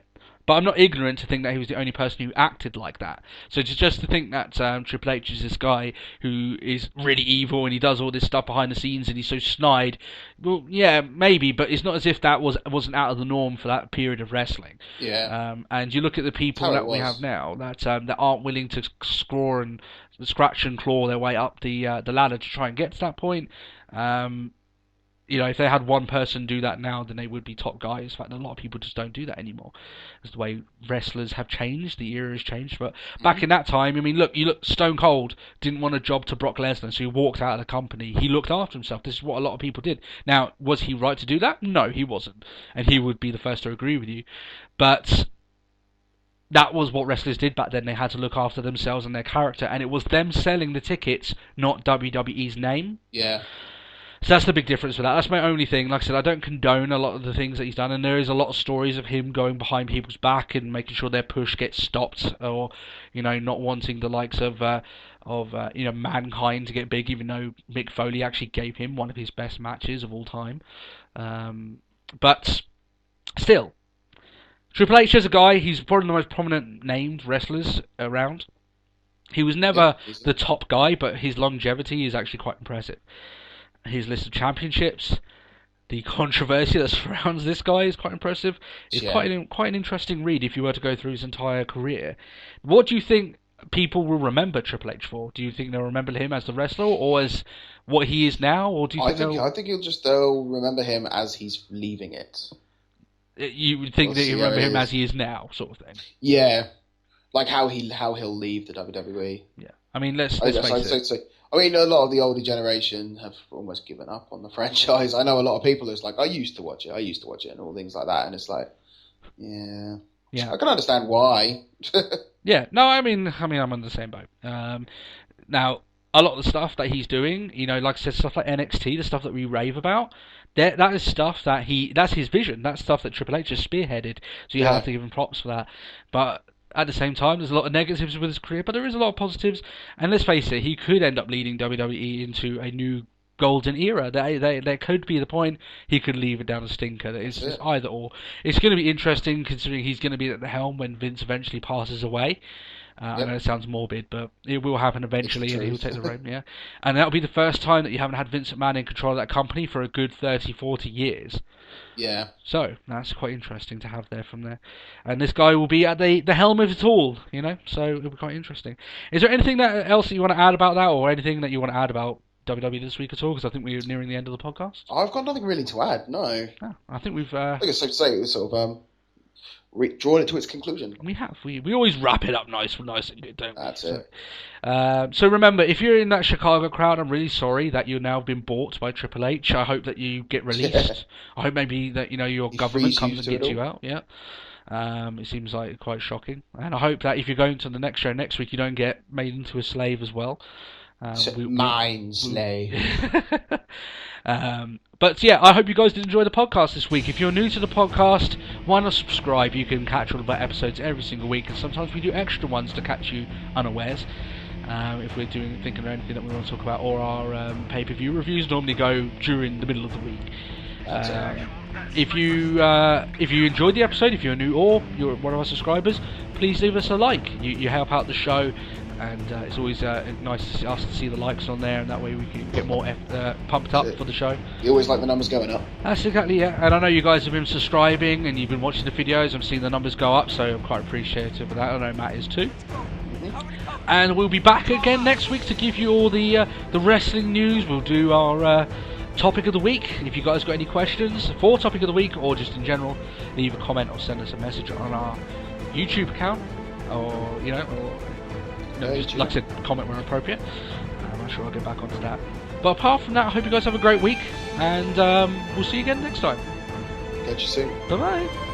but I'm not ignorant to think that he was the only person who acted like that. So just to think that Triple H is this guy who is really evil and he does all this stuff behind the scenes and he's so snide, well, yeah, maybe, but it's not as if that wasn't out of the norm for that period of wrestling. Yeah. And you look at the people that we have now that aren't willing to scratch and claw their way up the ladder to try and get to that point. If they had one person do that now, then they would be top guys. In fact, a lot of people just don't do that anymore. It's the way wrestlers have changed. The era has changed. But back in that time, you look, Stone Cold didn't want a job to Brock Lesnar, so he walked out of the company. He looked after himself. This is what a lot of people did. Now, was he right to do that? No, he wasn't. And he would be the first to agree with you. But that was what wrestlers did back then. They had to look after themselves and their character. And it was them selling the tickets, not WWE's name. Yeah. So that's the big difference with that. That's my only thing. Like I said, I don't condone a lot of the things that he's done, and there is a lot of stories of him going behind people's back and making sure their push gets stopped, or not wanting the likes of Mankind to get big, even though Mick Foley actually gave him one of his best matches of all time. But still, Triple H is a guy. He's probably the most prominent named wrestlers around. He was never the top guy, but his longevity is actually quite impressive. His list of championships, the controversy that surrounds this guy is quite impressive. It's quite an interesting read if you were to go through his entire career. What do you think people will remember Triple H for? Do you think they'll remember him as the wrestler or as what he is now, or do you think I think they'll remember him as he's leaving it. You would think that you remember him as he is now, sort of thing. Yeah, like how he'll leave the WWE. Yeah, I mean, let's face it. I mean, a lot of the older generation have almost given up on the franchise. I know a lot of people who's like, I used to watch it, and all things like that. And it's like, yeah. I can understand why. Yeah, no, I mean, I'm on the same boat. Now, a lot of the stuff that he's doing, like I said, stuff like NXT, the stuff that we rave about, that is stuff that's his vision. That's stuff that Triple H has spearheaded. So you have to give him props for that. But at the same time, there's a lot of negatives with his career, but there is a lot of positives. And let's face it, he could end up leading WWE into a new golden era. There could be the point he could leave it down a stinker. It's either or. It's going to be interesting considering he's going to be at the helm when Vince eventually passes away. I know it sounds morbid, but it will happen eventually, and he'll take the reign, yeah. And that'll be the first time that you haven't had Vince McMahon in control of that company for a good 30, 40 years. Yeah. So, that's quite interesting to have there from there. And this guy will be at the helm of it all, so it'll be quite interesting. Is there anything else that you want to add about that, or anything that you want to add about WWE this week at all? Because I think we're nearing the end of the podcast. I've got nothing really to add, no. Oh, I think we've... I think it's safe to say it was sort of... drawn it to its conclusion. We have. We always wrap it up nice and good, don't we? That's it. So remember, if you're in that Chicago crowd, I'm really sorry that you've now been bought by Triple H. I hope that you get released. Yeah. I hope maybe that your government comes and gets you out. Yeah. It seems like quite shocking, and I hope that if you're going to the next show next week, you don't get made into a slave as well. Slave. But yeah, I hope you guys did enjoy the podcast this week. If you're new to the podcast, why not subscribe? You can catch all of our episodes every single week, and sometimes we do extra ones to catch you unawares. If we're thinking of anything that we want to talk about, or our pay-per-view reviews normally go during the middle of the week. If you enjoyed the episode, if you're new or you're one of our subscribers, please leave us a like. You help out the show. And it's always nice to us to see the likes on there, and that way we can get more pumped up for the show. You always like the numbers going up. That's exactly, yeah. And I know you guys have been subscribing and you've been watching the videos. I'm seeing the numbers go up, so I'm quite appreciative of that. I know Matt is too. Mm-hmm. And we'll be back again next week to give you all the wrestling news. We'll do our topic of the week. If you guys got any questions for topic of the week or just in general, leave a comment or send us a message on our YouTube account, or just, like I said, comment where appropriate. I'm sure I'll get back onto that. But apart from that, I hope you guys have a great week, and we'll see you again next time. Catch you soon. Bye-bye.